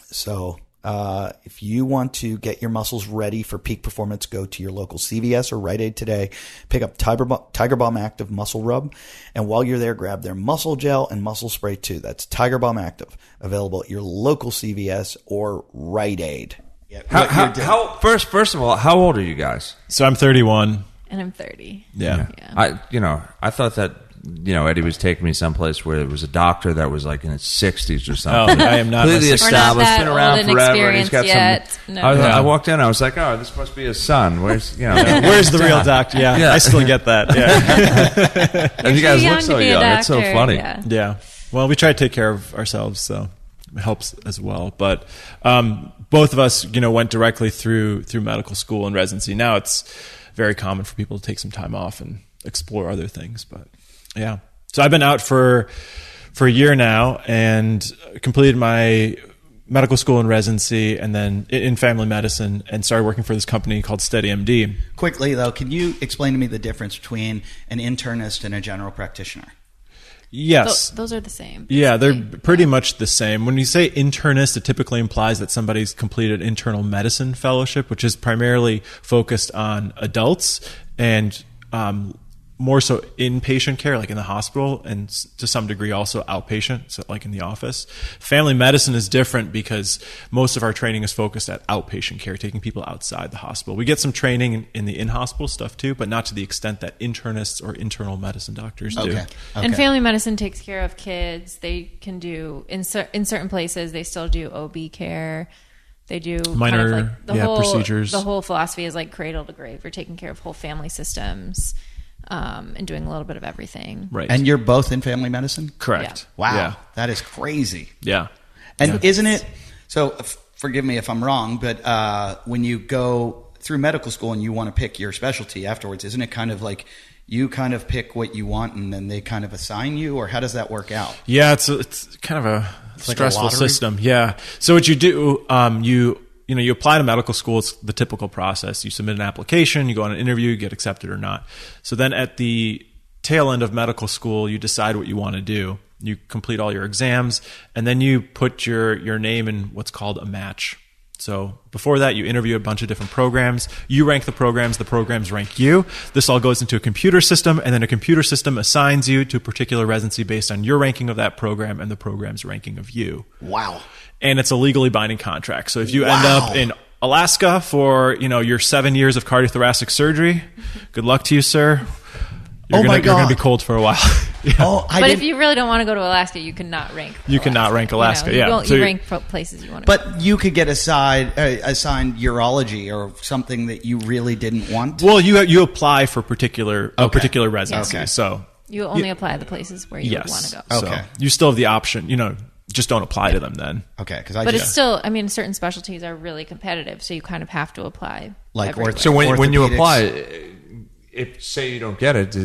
So if you want to get your muscles ready for peak performance, go to your local CVS or Rite Aid today. Pick up Tiger Balm Active Muscle Rub. And while you're there, grab their muscle gel and muscle spray too. That's Tiger Balm Active. Available at your local CVS or Rite Aid.
First of all, how old are you guys?
So I'm 31.
And I'm 30.
Yeah.
I thought that, Eddie was taking me someplace where there was a doctor that was like in his 60s or something.
Oh, I am not.
Completely established,
We're not that
been around
old and
forever. And he's got
experienced
some.
yet.
I walked in, I was like, oh, this must be his son. Where's
Where's the real doctor? Yeah, I still get that. Yeah.
And you guys
Too
look
young
so
to be a
young. It's so
doctor,
funny.
yeah.
Yeah. Well, we try to take care of ourselves, so it helps as well. But both of us, went directly through medical school and residency. Now it's very common for people to take some time off and explore other things. But yeah. So I've been out for a year now and completed my medical school and residency and then in family medicine and started working for this company called SteadyMD.
Quickly, though, can you explain to me the difference between an internist and a general practitioner?
Yes.
Those are the same.
Yeah, they're pretty much the same. When you say internist, it typically implies that somebody's completed internal medicine fellowship, which is primarily focused on adults and more so inpatient care, like in the hospital, and to some degree also outpatient, so like in the office. Family medicine is different because most of our training is focused at outpatient care, taking people outside the hospital. We get some training in the in-hospital stuff too, but not to the extent that internists or internal medicine doctors do.
Okay.
And family medicine takes care of kids. They can do, in certain places, they still do OB care. They do
minor
kind of like the whole
procedures.
The whole philosophy is like cradle to grave. You're taking care of whole family systems. And doing a little bit of everything.
Right.
And you're both in family medicine?
Correct.
Yeah.
Wow.
Yeah.
That is crazy.
Yeah.
And isn't it, so forgive me if I'm wrong, but when you go through medical school and you want to pick your specialty afterwards, isn't it kind of like you kind of pick what you want and then they kind of assign you, or how does that work out?
Yeah, it's kind of a
like
stressful
a lottery?
system. Yeah. So what you do, you apply to medical school. It's the typical process. You submit an application, you go on an interview, you get accepted or not. So then at the tail end of medical school, you decide what you want to do. You complete all your exams, and then you put your name in what's called a match. So before that, you interview a bunch of different programs. You rank the programs rank you. This all goes into a computer system, and then a computer system assigns you to a particular residency based on your ranking of that program and the program's ranking of you.
Wow.
And it's a legally binding contract. So if you end up in Alaska for, your 7 years of cardiothoracic surgery, good luck to you, sir. You're going to be cold for a while. Yeah.
But if you really don't want to go to Alaska, you cannot rank.
You cannot rank Alaska.
You
So
rank places you want to.
But you could get assigned urology or something that you really didn't want.
Well, you apply for particular residency.
Okay.
So
you only apply the places where you would want to go.
Okay.
So you still have the option. Just don't apply to them then.
Okay,
but it's still. I mean, certain specialties are really competitive, so you kind of have to apply.
Like
everywhere.
So when you
orthopedics.
apply, if say you don't get it,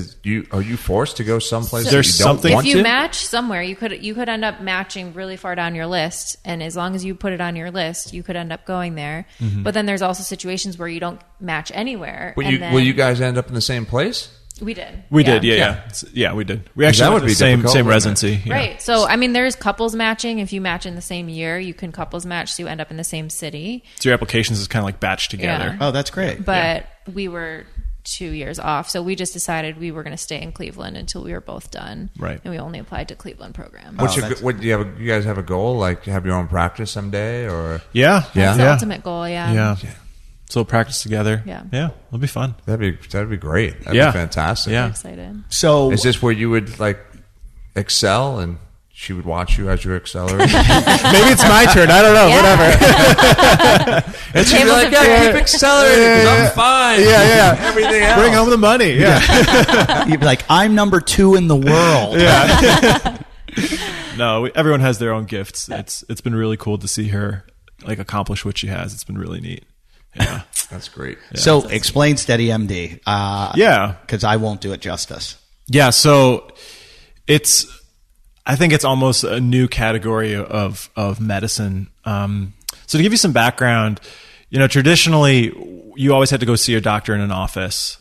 are you forced to go someplace that
There's
you don't
something-
want
if you
to?
match somewhere, you could end up matching really far down your list, and as long as you put it on your list, you could end up going there.
Mm-hmm.
But then there's also situations where you don't match anywhere.
Will
and then,
you guys end up in the same place?
We did.
We did, yeah, we did. We
That
actually
would
went
be
the same
difficult, wouldn't it?
residency. Yeah.
Right. So, I mean, there's couples matching. If you match in the same year, you can couples match, so you end up in the same city.
So your applications is kind of like batched together.
Yeah.
Oh, that's great.
But we were 2 years off, so we just decided we were going to stay in Cleveland until we were both done.
Right.
And we only applied to Cleveland program.
What do you have? You guys have a goal, like have your own practice someday, or
Yeah.
That's the
Yeah.
ultimate goal, yeah.
Yeah. So we'll practice together.
Yeah.
Yeah. It'll be fun.
that'd be great. That'd
Yeah.
be fantastic.
Yeah.
I'm excited.
So
Is this where you would like excel and she would watch you as you accelerate?
Maybe it's my turn. I don't know. Whatever.
And she'd be
Tables
like,
have turned.
keep accelerating because I'm fine.
Yeah.
Everything else.
Bring home the money. Yeah.
you'd be like, I'm number 2 in the world.
No, everyone has their own gifts. It's been really cool to see her like accomplish what she has. It's been really neat. Yeah.
That's great.
So explain SteadyMD.
Yeah.
Because I won't do it justice.
Yeah. So I think it's almost a new category of medicine. So to give you some background, traditionally you always had to go see a doctor in an office,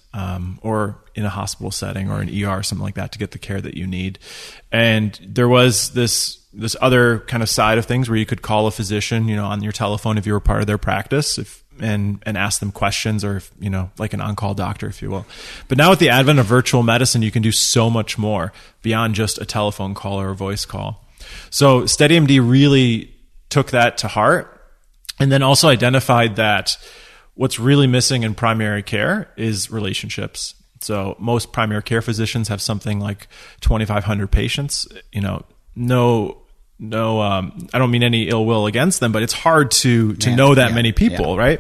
or in a hospital setting or an ER or something like that to get the care that you need. And there was this other kind of side of things where you could call a physician, on your telephone if you were part of their practice, and ask them questions, or like an on-call doctor, if you will. But now with the advent of virtual medicine, you can do so much more beyond just a telephone call or a voice call. So SteadyMD really took that to heart And then also identified that what's really missing in primary care is relationships. So most primary care physicians have something like 2,500 patients. You know, I don't mean any ill will against them, but it's hard to know that many people, right?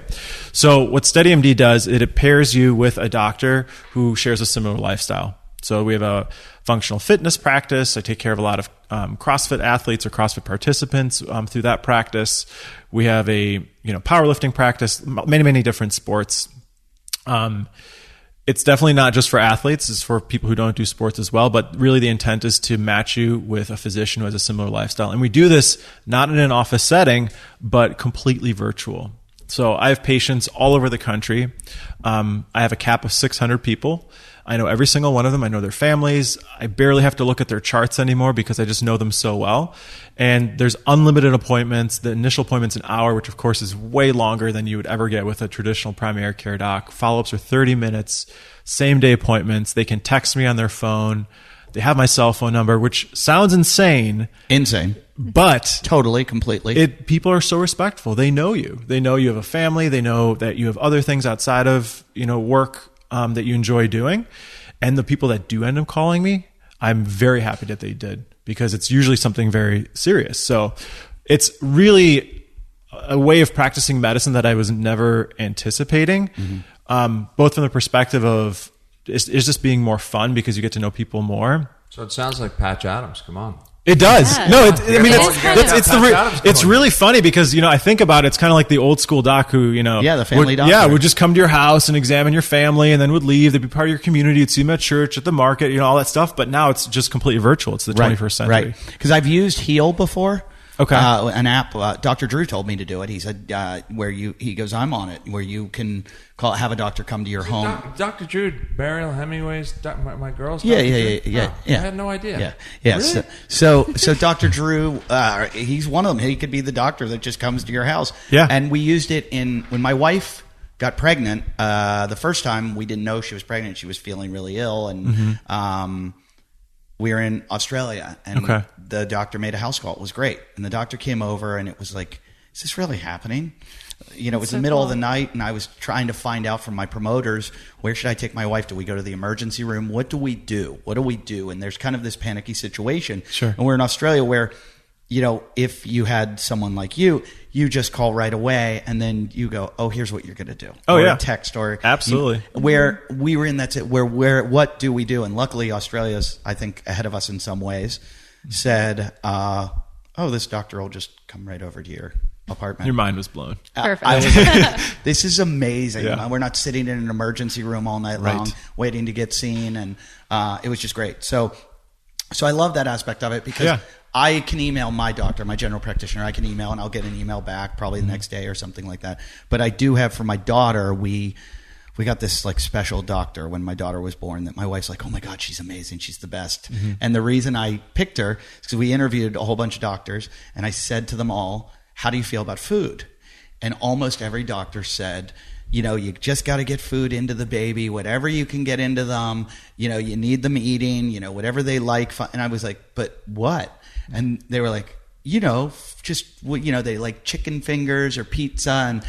So what SteadyMD does, it pairs you with a doctor who shares a similar lifestyle. So we have a functional fitness practice. I take care of a lot of CrossFit athletes or CrossFit participants through that practice. We have a powerlifting practice, many different sports. It's definitely not just for athletes. It's for people who don't do sports as well. But really the intent is to match you with a physician who has a similar lifestyle. And we do this not in an office setting, but completely virtual. So I have patients all over the country. I have a cap of 600 people. I know every single one of them. I know their families. I barely have to look at their charts anymore because I just know them so well. And there's unlimited appointments. The initial appointment's an hour, which of course is way longer than you would ever get with a traditional primary care doc. Follow-ups are 30 minutes, same day appointments. They can text me on their phone. They have my cell phone number, which sounds insane. But
totally, completely.
People are so respectful. They know you. They know you have a family. They know that you have other things outside of, work that you enjoy doing. And the people that do end up calling me, I'm very happy that they did, because it's usually something very serious. So it's really a way of practicing medicine that I was never anticipating, both from the perspective of is this being more fun because you get to know people more.
So it sounds like Patch Adams. Come on.
It does.
Yeah.
No,
It
it's really funny because, I think about it, it's kind of like the old school doc who,
the family doctor.
would just come to your house and examine your family and then would leave. They'd be part of your community. You'd see them at church, at the market, all that stuff. But now it's just completely virtual. It's the 21st century.
Right. Because I've used Heal before.
Okay.
An app. Dr. Drew told me to do it. He said, he goes, I'm on it, where you can have a doctor come to your home.
Dr. Drew, Mariel Hemingway's, my girl's.
Yeah.
I had no idea.
Yeah.
Really?
So Dr. Drew, he's one of them. He could be the doctor that just comes to your house.
Yeah.
And we used it when my wife got pregnant. The first time we didn't know she was pregnant. She was feeling really ill, and we were in Australia, and the doctor made a house call. It was great. And the doctor came over, and it was like, is this really happening? It was the middle of the night, and I was trying to find out from my promoters, where should I take my wife? Do we go to the emergency room? What do we do? And there's kind of this panicky situation.
Sure.
And we're in Australia where, if you had someone like you just call right away, and then you go, oh, here's what you're going to do.
Oh,
or a text, or
absolutely.
Where we were in where what do we do? And luckily, Australia's, I think, ahead of us in some ways, said, this doctor will just come right over to your apartment.
Your mind was blown.
Perfect.
I was like, this is amazing.
Yeah.
We're not sitting in an emergency room all night long waiting to get seen, and it was just great. So I love that aspect of it, because I can email my doctor, my general practitioner. I can email, and I'll get an email back probably the next day or something like that. But I do have, for my daughter, we got this like special doctor when my daughter was born that my wife's like, oh my God, she's amazing. She's the best. And the reason I picked her is because we interviewed a whole bunch of doctors, and I said to them all, how do you feel about food? And almost every doctor said, you just got to get food into the baby, whatever you can get into them. You need them eating, whatever they like. And I was like, but what? And they were like, they like chicken fingers or pizza and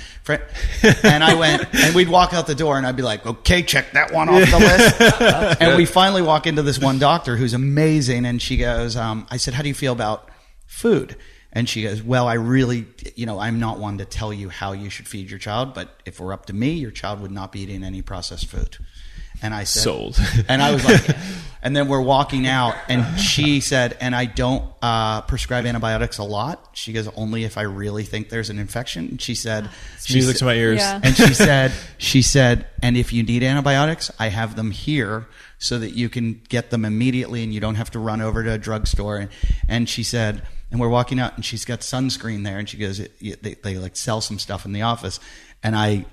I went, and we'd walk out the door, and I'd be like, okay, check that one off the list. And we finally walk into this one doctor who's amazing, and she goes, I said, how do you feel about food? And she goes, well, I really, I'm not one to tell you how you should feed your child, but if it were up to me, your child would not be eating any processed food. And I said,
sold.
And I was like, and then we're walking out, and she said, and I don't prescribe antibiotics a lot. She goes, only if I really think there's an infection. And she said,
music to my ears.
Yeah.
And she said, and if you need antibiotics, I have them here so that you can get them immediately, and you don't have to run over to a drugstore. And she said, and we're walking out, and she's got sunscreen there, and she goes, they like sell some stuff in the office, and I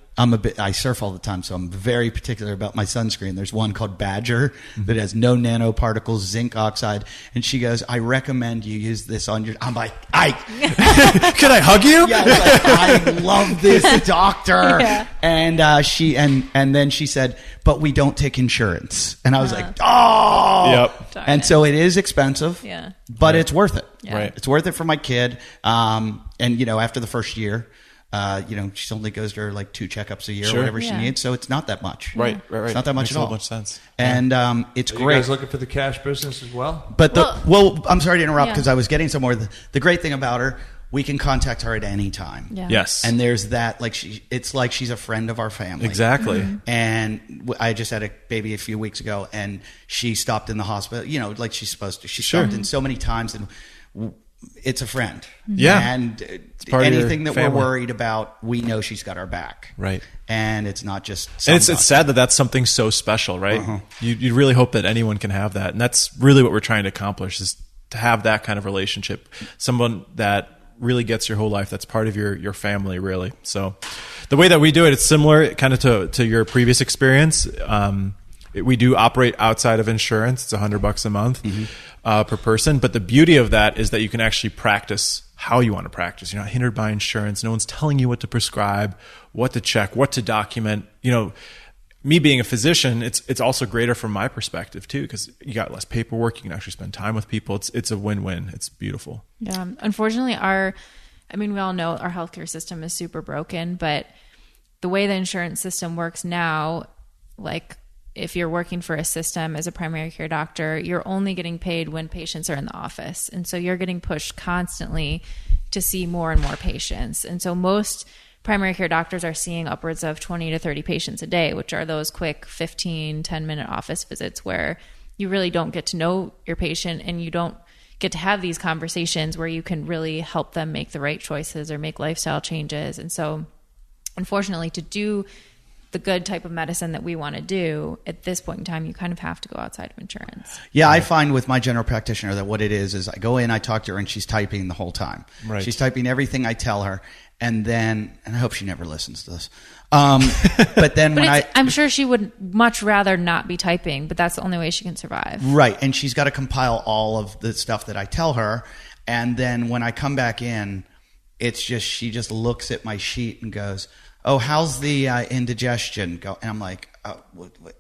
surf all the time, so I'm very particular about my sunscreen. There's one called Badger that has no nanoparticles, zinc oxide. And she goes, I recommend you use this on your... I'm like,
Can I hug you?
Yeah, I was like, I love this doctor.
Yeah.
And and then she said, but we don't take insurance. And I was like, oh!
Yep.
Darn
And
it.
so it is expensive, but it's worth it.
Yeah.
Right.
It's worth it for my kid. And, after the first year... She only goes to her like 2 checkups a year
Sure.
or whatever she
Yeah.
needs. So it's not that much.
Right.
It's not that much
Makes
at
a
all.
whole bunch of sense.
And it's
Are
great.
you guys looking for the cash business as well?
But I'm sorry to interrupt
Yeah.
because I was getting somewhere. The great thing about her, we can contact her at any time.
Yeah.
Yes.
And there's that, it's like she's a friend of our family.
Exactly.
Mm-hmm.
And I just had a baby a few weeks ago, and she stopped in the hospital, like she's supposed to. She
Sure.
stopped in so many times, and it's a friend.
Yeah.
And
part of your
anything that we're
family.
worried about, we know she's got our back.
Right.
And it's not just
And it's sad that that's something so special, right? You really hope that anyone can have that. And that's really what we're trying to accomplish, is to have that kind of relationship. Someone that really gets your whole life. That's part of your family, really. So the way that we do it, it's similar kind of to your previous experience. We do operate outside of insurance. It's $100 a month per person. But the beauty of that is that you can actually practice how you want to practice. You're not hindered by insurance. No one's telling you what to prescribe, what to check, what to document. Me being a physician, it's also greater from my perspective too, because you got less paperwork. You can actually spend time with people. It's a win-win. It's beautiful.
Yeah. Unfortunately, we all know our healthcare system is super broken, but the way the insurance system works now, like if you're working for a system as a primary care doctor, you're only getting paid when patients are in the office. And so you're getting pushed constantly to see more and more patients. And so most primary care doctors are seeing upwards of 20 to 30 patients a day, which are those quick 15, 10-minute office visits where you really don't get to know your patient and you don't get to have these conversations where you can really help them make the right choices or make lifestyle changes. And so, unfortunately, to do the good type of medicine that we want to do at this point in time, you kind of have to go outside of insurance.
Yeah, I find with my general practitioner that what it is I go in, I talk to her, and she's typing the whole time.
Right.
She's typing everything I tell her, and I hope she never listens to this. But then
I'm sure she would much rather not be typing, but that's the only way she can survive.
Right, and she's got to compile all of the stuff that I tell her, and then when I come back in, it's just she just looks at my sheet and goes, "Oh, how's the indigestion go?" And I'm like, "Oh, what?"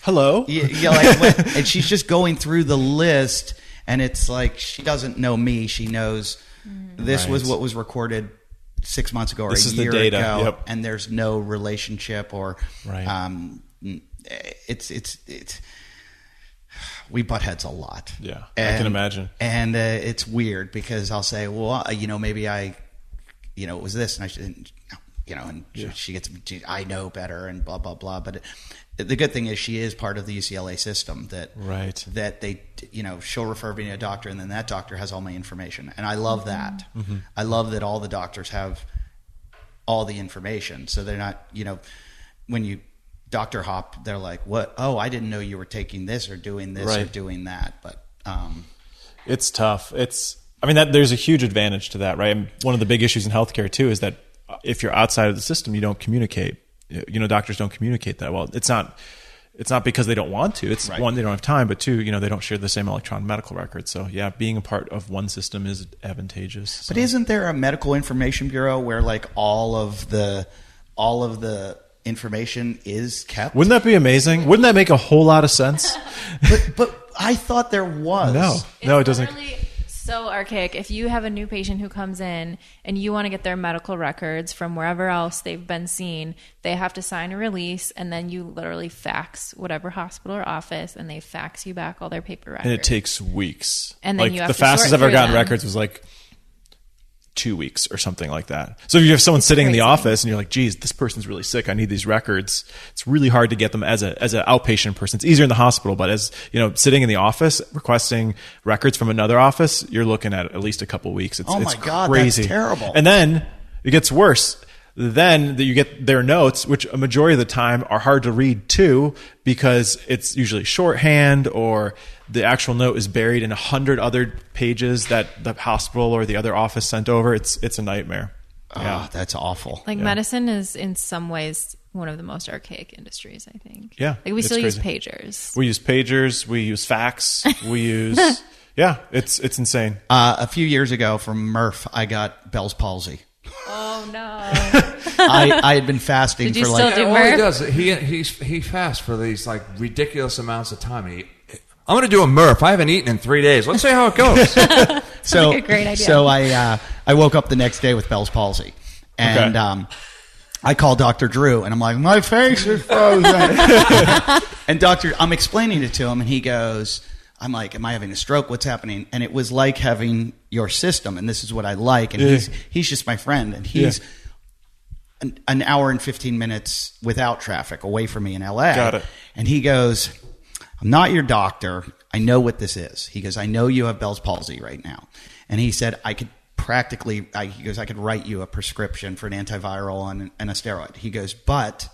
Hello.
Yeah, like what? And she's just going through the list, and it's like she doesn't know me. She knows this was what was recorded 6 months ago or
This
a
is the
year
data.
ago,
Yep.
and there's no relationship or it's we butt heads a lot.
Yeah, I can imagine.
And it's weird because I'll say, well, maybe it was this, and I shouldn't, and she gets, I know better, and blah blah blah. But the good thing is she is part of the UCLA system that they, she'll refer me to a doctor, and then that doctor has all my information, and I love that. Mm-hmm. I love that all the doctors have all the information, so they're not, when you doctor hop, they're like, what? Oh, I didn't know you were taking this or doing this or doing that. But
it's tough. There's a huge advantage to that, right? And one of the big issues in healthcare too is that if you're outside of the system, you don't communicate. Doctors don't communicate that well. It's not because they don't want to. It's one, they don't have time, but two, they don't share the same electronic medical records. So yeah, being a part of one system is advantageous. So.
But isn't there a medical information bureau where like all of the information is kept?
Wouldn't that be amazing? Wouldn't that make a whole lot of sense?
but I thought there was.
No, it doesn't.
Literally so archaic. If you have a new patient who comes in and you want to get their medical records from wherever else they've been seen, they have to sign a release, and then you literally fax whatever hospital or office, and they fax you back all their paper records.
And it takes weeks.
And then you have
the
to
fastest
sort
I've ever
through
gotten
them.
records was like 2 weeks or something like that. So if you have someone sitting in the office and you're like, geez, this person's really sick, I need these records. It's really hard to get them as an outpatient person. It's easier in the hospital, but as sitting in the office requesting records from another office, you're looking at least a couple weeks. It's
God,
crazy.
that's terrible.
And then it gets worse. Then you get their notes, which a majority of the time are hard to read too, because it's usually shorthand or the actual note is buried in 100 other pages that the hospital or the other office sent over. It's a nightmare.
Yeah, that's awful.
Medicine is in some ways one of the most archaic industries, I think.
Yeah.
Like we still use
crazy.
pagers.
We use pagers. We use fax. We use, it's insane.
A few years ago from Murph, I got Bell's palsy.
Oh no.
I had been fasting
Did you
for
still
like
do
all he
Murph?
does, he fasts for these like ridiculous amounts of time. I'm going to do a Murph. I haven't eaten in 3 days. Let's see how it goes.
so
like a great idea.
So I woke up the next day with Bell's palsy, And I call Dr. Drew, and I'm like, my face is frozen. And I'm explaining it to him, and he goes, I'm like, am I having a stroke? What's happening? And it was like having your system, and this is what I like. And he's just my friend, and he's an hour and 15 minutes without traffic away from me in LA.
Got it.
And he goes, I'm not your doctor. I know what this is. He goes, I know you have Bell's palsy right now. And he said, I could I could write you a prescription for an antiviral and a steroid. He goes, but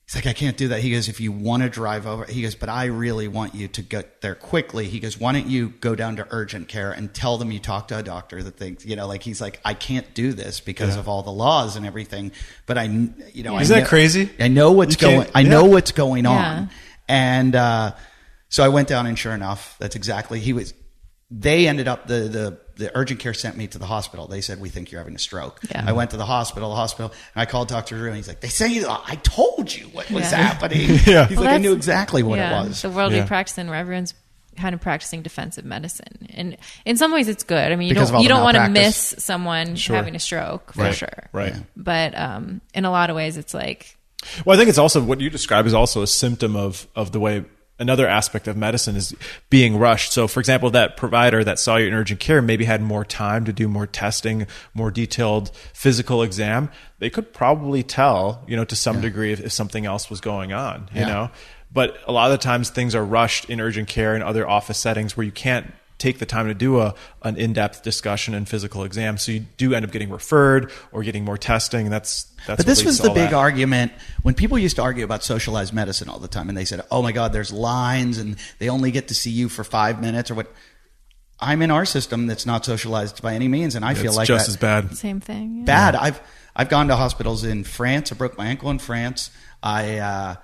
he's like, I can't do that. He goes, if you want to drive over, he goes, but I really want you to get there quickly. He goes, why don't you go down to urgent care and tell them you talked to a doctor that thinks, he's like, I can't do this because of all the laws and everything. But
Isn't that crazy?
I know what's going on. And, so I went down, and sure enough, that's exactly, they ended up, the urgent care sent me to the hospital. They said, we think you're having a stroke. Yeah. I went to the hospital, and I called Dr. Drew, and he's like, they say, I told you what was happening. Yeah. He's like, I knew exactly what it was.
The world we practice in, where everyone's kind of practicing defensive medicine. And in some ways it's good. I mean, you don't want to miss someone having a stroke for sure.
Right.
But in a lot of ways it's like,
well, I think it's also what you describe is also a symptom of the way another aspect of medicine is being rushed. So, for example, that provider that saw you in urgent care maybe had more time to do more testing, more detailed physical exam. They could probably tell, to some degree if something else was going on, you know. But a lot of the times things are rushed in urgent care and other office settings where you can't take the time to do an in-depth discussion and physical exam. So you do end up getting referred or getting more testing. And that's
but this was the big argument when people used to argue about socialized medicine all the time. And they said, oh my God, there's lines and they only get to see you for 5 minutes or what. I'm in our system that's not socialized by any means. And I feel like
just as bad.
Same thing. Yeah.
Bad. I've gone to hospitals in France. I broke my ankle in France. I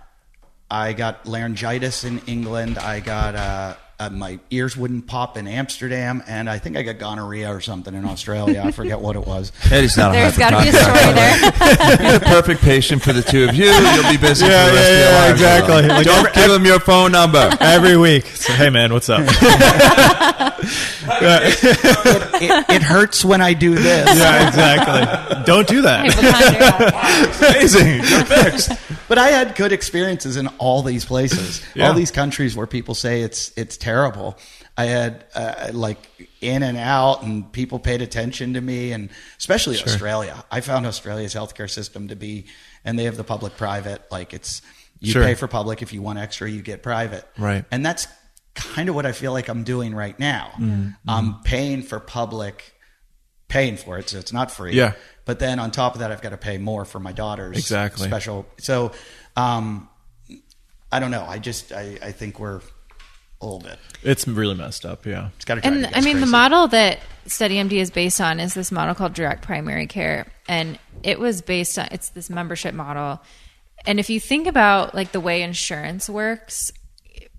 got laryngitis in England. I got my ears wouldn't pop in Amsterdam, and I think I got gonorrhea or something in Australia. I forget what it was.
Eddie's not
There's got to be a story there.
You're the perfect patient for the two of you. You'll be busy for the rest of your life.
Exactly.
Like, don't give them your phone number.
Every week. So, hey, man, what's up?
It hurts when I do this.
Yeah, exactly. Don't do that.
Amazing. You're fixed.
But I had good experiences in all these places, all these countries where people say it's terrible. I had in and out, and people paid attention to me, and especially Australia. I found Australia's healthcare system to be, and they have the public-private. Like you pay for public, if you want extra, you get private.
Right,
and that's kind of what I feel like I'm doing right now.
Mm-hmm.
I'm paying for public, paying for it, so it's not free.
Yeah.
But then on top of that, I've got to pay more for my daughter's special. So I don't know. I think we're a little bit.
It's really messed up. Yeah.
It's got to.
And I mean, the model that StudyMD is based on is this model called direct primary care, and it was based on it's this membership model. And if you think about like the way insurance works,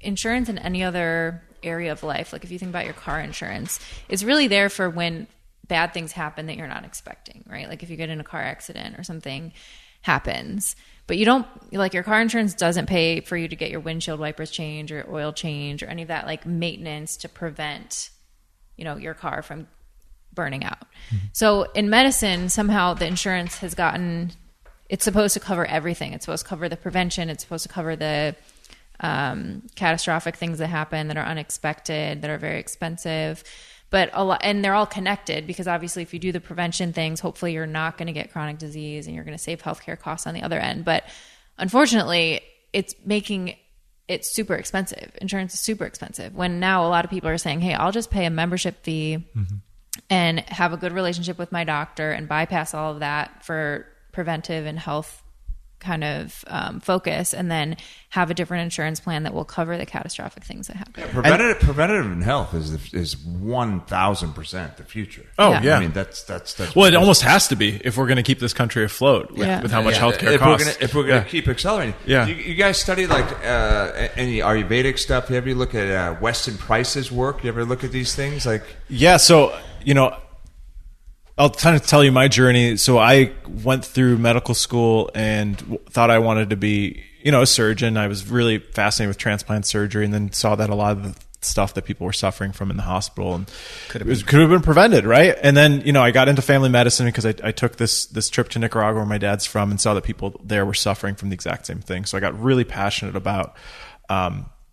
insurance in any other area of life, like if you think about your car insurance, it's really there for when bad things happen that you're not expecting, right? Like if you get in a car accident or something happens, but you don't, like your car insurance doesn't pay for you to get your windshield wipers changed or oil change or any of that like maintenance to prevent, your car from burning out. Mm-hmm. So in medicine, somehow the insurance has gotten, it's supposed to cover everything. It's supposed to cover the prevention. It's supposed to cover the catastrophic things that happen that are unexpected, that are very expensive. But and they're all connected because obviously if you do the prevention things, hopefully you're not going to get chronic disease and you're going to save healthcare costs on the other end. But unfortunately, it's making it super expensive. Insurance is super expensive when now a lot of people are saying, hey, I'll just pay a membership fee and have a good relationship with my doctor and bypass all of that for preventive and health kind of focus, and then have a different insurance plan that will cover the catastrophic things that happen.
Yeah, preventative in health is 1,000% the future.
Oh yeah.
I mean that's
well, it almost has to be if we're going to keep this country afloat with how much healthcare costs.
If we're going to keep accelerating.
Yeah.
You guys study like any Ayurvedic stuff? You ever look at Weston Price's work? You ever look at these things?
Yeah. So I'll kind of tell you my journey. So I went through medical school and thought I wanted to be, a surgeon. I was really fascinated with transplant surgery, and then saw that a lot of the stuff that people were suffering from in the hospital, and could have been prevented, right? And then, you know, I got into family medicine because I took this trip to Nicaragua, where my dad's from, and saw that people there were suffering from the exact same thing. So I got really passionate about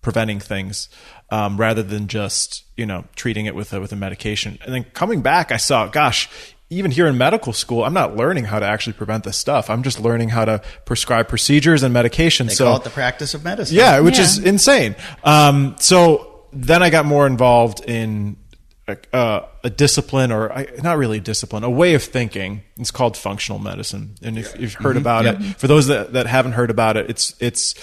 preventing things rather than just, you know, treating it with a medication. And then coming back, I saw, gosh, even here in medical school, I'm not learning how to actually prevent this stuff. I'm just learning how to prescribe procedures and medications.
They call it the practice of medicine.
Yeah, which is insane. So then I got more involved in a discipline, or not really a discipline, a way of thinking. It's called functional medicine. And if you've heard about it, for those that haven't heard about it, it's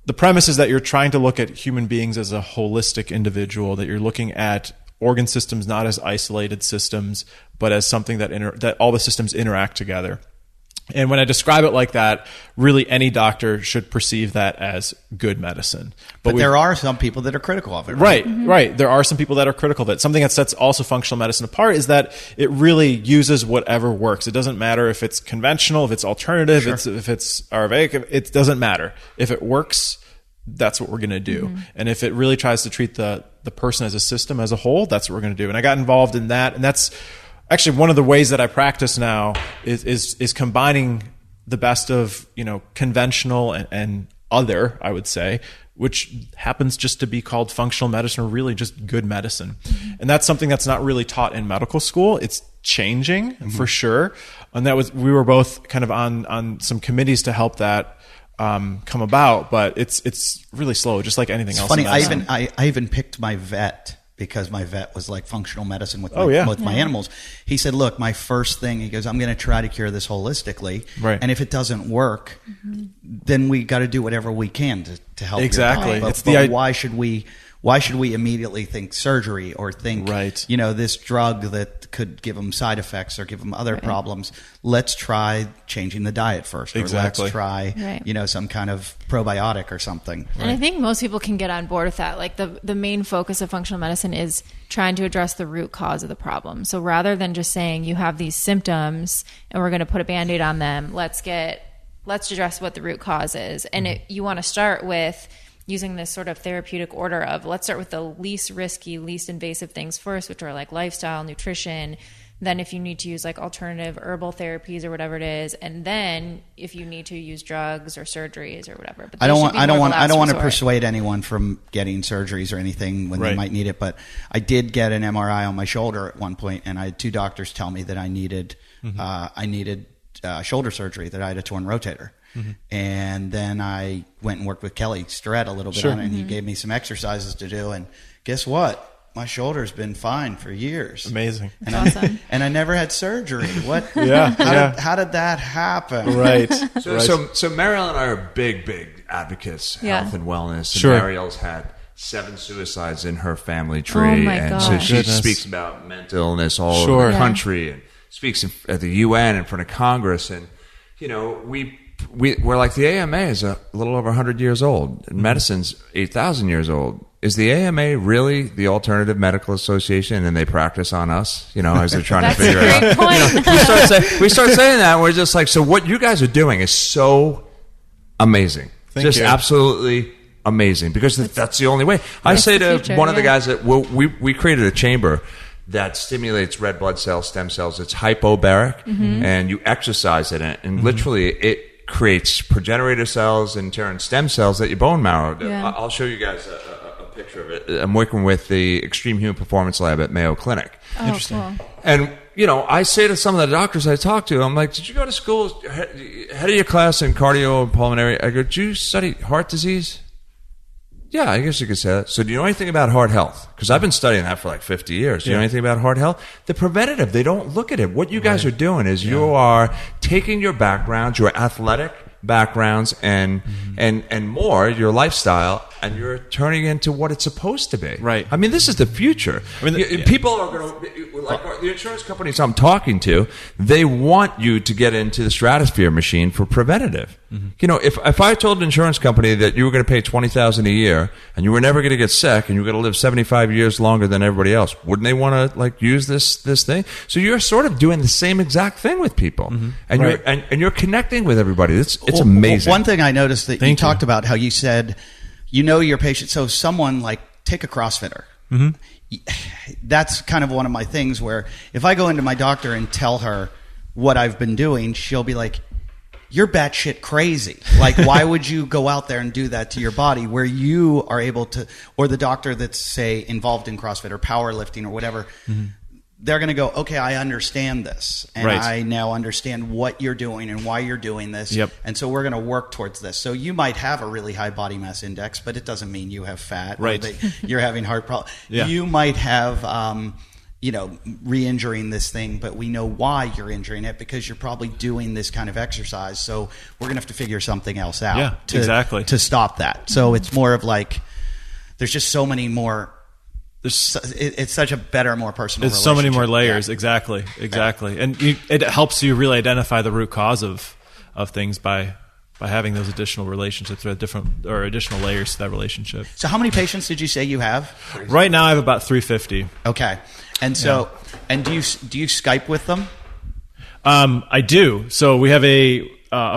the premise is that you're trying to look at human beings as a holistic individual, that you're looking at organ systems not as isolated systems, but as something that all the systems interact together. And when I describe it like that, really any doctor should perceive that as good medicine.
But there are some people that are critical of it.
Right, right. There are some people that are critical of it. Something that sets also functional medicine apart is that it really uses whatever works. It doesn't matter if it's conventional, if it's alternative, if it's Ayurvedic, it doesn't matter. If it works, that's what we're going to do. And if it really tries to treat the person as a system as a whole, that's what we're going to do. And I got involved in that. And that's actually one of the ways that I practice now is combining the best of, you know, conventional and other, I would say, which happens just to be called functional medicine, or really just good medicine. And that's something that's not really taught in medical school. It's changing for sure. And we were both kind of on some committees to help that come about, but it's really slow, just like anything else.
Funny, I even picked my vet, because my vet was like functional medicine with my animals. He said, look, my first thing, he goes, I'm going to try to cure this holistically. Right. And if it doesn't work, then we got to do whatever we can to help.
Exactly.
But why should we immediately think surgery or think, you know, this drug that could give them side effects or give them other problems? Let's try changing the diet first. Or let's try, you know, some kind of probiotic or something.
And I think most people can get on board with that. Like the main focus of functional medicine is trying to address the root cause of the problem. So rather than just saying you have these symptoms and we're going to put a Band-Aid on them, let's address what the root cause is. And you want to start with using this sort of therapeutic order of, let's start with the least risky, least invasive things first, which are like lifestyle, nutrition. Then if you need to use like alternative herbal therapies or whatever it is, and then if you need to use drugs or surgeries or whatever. But I don't
want to persuade anyone from getting surgeries or anything when they might need it. But I did get an MRI on my shoulder at one point, and I had two doctors tell me that I needed shoulder surgery, that I had a torn rotator. And then I went and worked with Kelly Starrett a little bit on it, and he gave me some exercises to do. And guess what? My shoulder's been fine for years.
Amazing.
And
awesome.
And I never had surgery. What? How did that happen?
Right.
So Mariel and I are big advocates, health and wellness. And Mariel's had 7 suicides in her family tree.
Oh my
and
gosh.
so she speaks about mental illness all over the country, and speaks at the UN in front of Congress. And, you know, we're like, the AMA is a little over 100 years old, and medicine's 8,000 years old. Is the AMA really the Alternative Medical Association, and they practice on us, you know, as they're trying to figure it out?
Point.
You know, we start saying that, and we're just like, so what you guys are doing is so amazing.
Thank you.
Absolutely amazing, because that's the only way. I say to one of the guys that we created a chamber that stimulates red blood cells, stem cells. It's hypobaric, and you exercise in it, and literally it creates progenitor cells and turn stem cells that your bone marrow. I'll show you guys a picture of it. I'm working with the Extreme Human Performance Lab at Mayo Clinic.
Oh, interesting. Cool.
And, you know, I say to some of the doctors I talk to, I'm like, did you go to school, head of your class in cardio and pulmonary? I go, did you study heart disease? Yeah, I guess you could say that. So do you know anything about heart health? Because I've been studying that for like 50 years. Do you know anything about heart health? The preventative, they don't look at it. What you guys are doing is you are taking your backgrounds, your athletic backgrounds, and more, your lifestyle, and you're turning it into what it's supposed to be. Right. I mean, this is the future. I mean, people are going to, like the insurance companies I'm talking to, they want you to get into the stratosphere machine for preventative. You know, if I told an insurance company that you were going to pay $20,000 a year and you were never going to get sick and you were going to live 75 years longer than everybody else, wouldn't they want to like use this thing? So you're sort of doing the same exact thing with people, and you're connecting with everybody. It's amazing.
One thing I noticed that you talked about, how you said, you know, your patient. So someone like take a CrossFitter. That's kind of one of my things where if I go into my doctor and tell her what I've been doing, she'll be like, you're batshit crazy. Like, why would you go out there and do that to your body where you are able to, or the doctor that's, say, involved in CrossFit or powerlifting or whatever, they're going to go, okay, I understand this. And I now understand what you're doing and why you're doing this. Yep. And so we're going to work towards this. So you might have a really high body mass index, but it doesn't mean you have fat.
Right.
Or that you're having heart problems.
Yeah.
You might have, re-injuring this thing, but we know why you're injuring it because you're probably doing this kind of exercise. So we're going to have to figure something else out to stop that. So it's more of like, there's just so many more. It's such a better, more personal relationship.
There's so many more layers. Yeah. Exactly. And it helps you really identify the root cause of things by having those additional relationships or additional layers to that relationship.
So how many patients did you say you have?
Right now I have about 350.
Okay. And so, and do you Skype with them?
I do. So we have a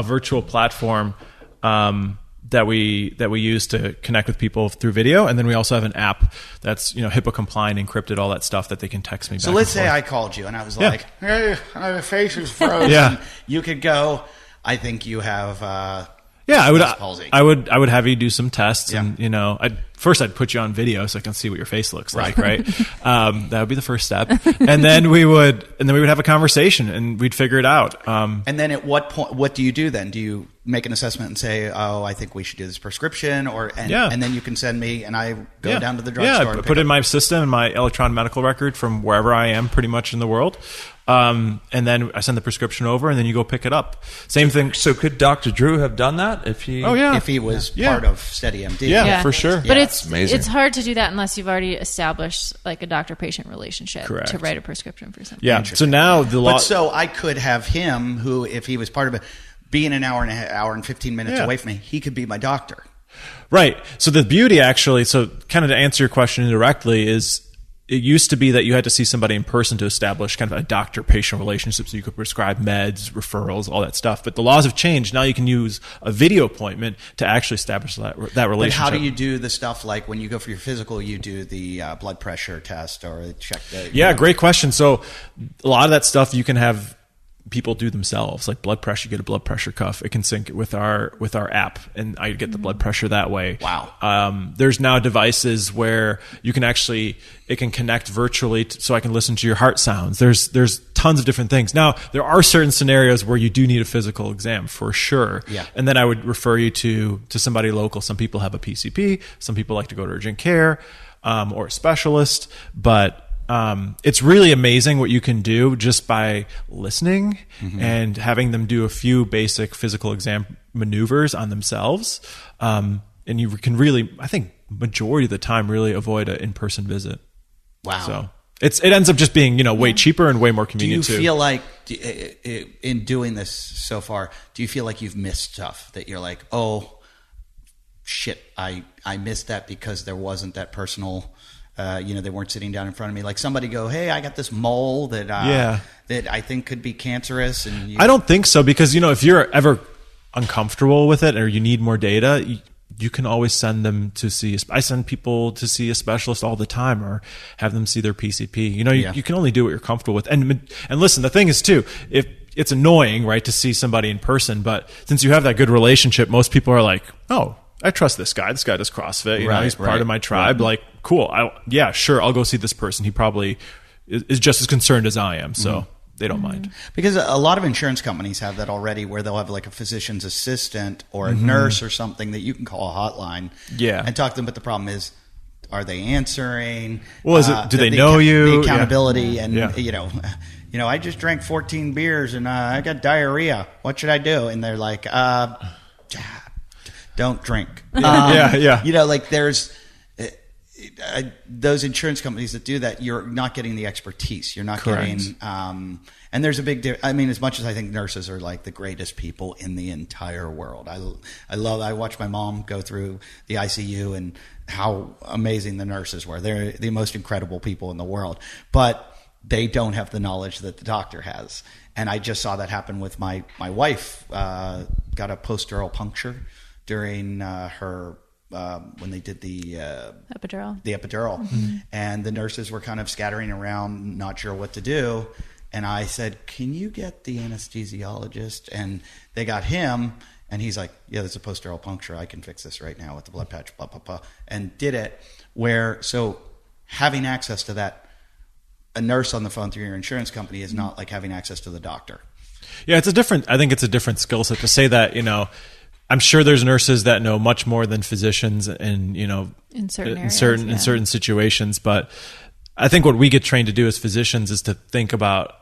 virtual platform that we use to connect with people through video, and then we also have an app that's HIPAA compliant, encrypted, all that stuff that they can text me back.
So let's say I called you and I was like, "Hey, my face is frozen." You could go, I think you have palsy.
I would have you do some tests, and I'd put you on video so I can see what your face looks like, right? That would be the first step, and then we would have a conversation and we'd figure it out.
And then at what point? What do you do then? Do you make an assessment and say, "Oh, I think we should do this prescription," and then you can send me and I go down to the drugstore.
Put in my system and my electronic medical record from wherever I am, pretty much in the world. And then I send the prescription over, and then you go pick it up. Same thing.
So could Dr. Drew have done that if he?
Oh yeah, if he was part of SteadyMD.
Yeah, for sure.
But it's amazing. It's hard to do that unless you've already established like a doctor-patient relationship to write a prescription for something.
Yeah. So now
so I could have him, who if he was part of it, being an hour and 15 minutes away from me, he could be my doctor.
Right. So the beauty actually, kind of to answer your question indirectly, is it used to be that you had to see somebody in person to establish kind of a doctor-patient relationship so you could prescribe meds, referrals, all that stuff. But the laws have changed. Now you can use a video appointment to actually establish that relationship.
But how do you do the stuff like when you go for your physical, you do the blood pressure test or check the...
Yeah, great question. So a lot of that stuff you can have people do themselves, like blood pressure. You get a blood pressure cuff. It can sync with our app, and I get the blood pressure that way.
Wow.
There's now devices where you can it can connect virtually, so I can listen to your heart sounds. There's tons of different things. Now there are certain scenarios where you do need a physical exam for sure.
Yeah.
And then I would refer you to somebody local. Some people have a PCP. Some people like to go to urgent care or a specialist, but. It's really amazing what you can do just by listening and having them do a few basic physical exam maneuvers on themselves. And you can really, I think, majority of the time, really avoid an in-person visit.
Wow.
So it ends up just being, way cheaper and way more convenient too.
Do you feel like in doing this so far, do you feel like you've missed stuff that you're like, oh, shit, I missed that because there wasn't that personal... they weren't sitting down in front of me. Like somebody go, hey, I got this mole that I think could be cancerous. And
I don't think so because, if you're ever uncomfortable with it or you need more data, you can always send them to see. I send people to see a specialist all the time or have them see their PCP. You can only do what you're comfortable with. And listen, the thing is too, if it's annoying, right, to see somebody in person, but since you have that good relationship, most people are like, oh, I trust this guy. This guy does CrossFit. He's part of my tribe. Right. Like, cool. Sure. I'll go see this person. He probably is just as concerned as I am. So they don't mind.
Because a lot of insurance companies have that already where they'll have like a physician's assistant or a nurse or something that you can call a hotline and talk to them. But the problem is, are they answering?
Well, do they know you?
The accountability and, I just drank 14 beers and I got diarrhea. What should I do? And they're like, don't drink. There's those insurance companies that do that. You're not getting the expertise. You're not getting. And there's a big. As much as I think nurses are like the greatest people in the entire world. I watched my mom go through the ICU and how amazing the nurses were. They're the most incredible people in the world, but they don't have the knowledge that the doctor has. And I just saw that happen with my wife. Got a post-dural puncture during her when they did the
Epidural.
And the nurses were kind of scattering around, not sure what to do. And I said, "Can you get the anesthesiologist?" And they got him, and he's like, "Yeah, there's a post-dural puncture. I can fix this right now with the blood patch." Blah blah blah, and did it. So having access to that, a nurse on the phone through your insurance company is not like having access to the doctor.
Yeah, I think it's a different skill set to say that, I'm sure there's nurses that know much more than physicians and,
in certain areas,
in certain situations. But I think what we get trained to do as physicians is to think about,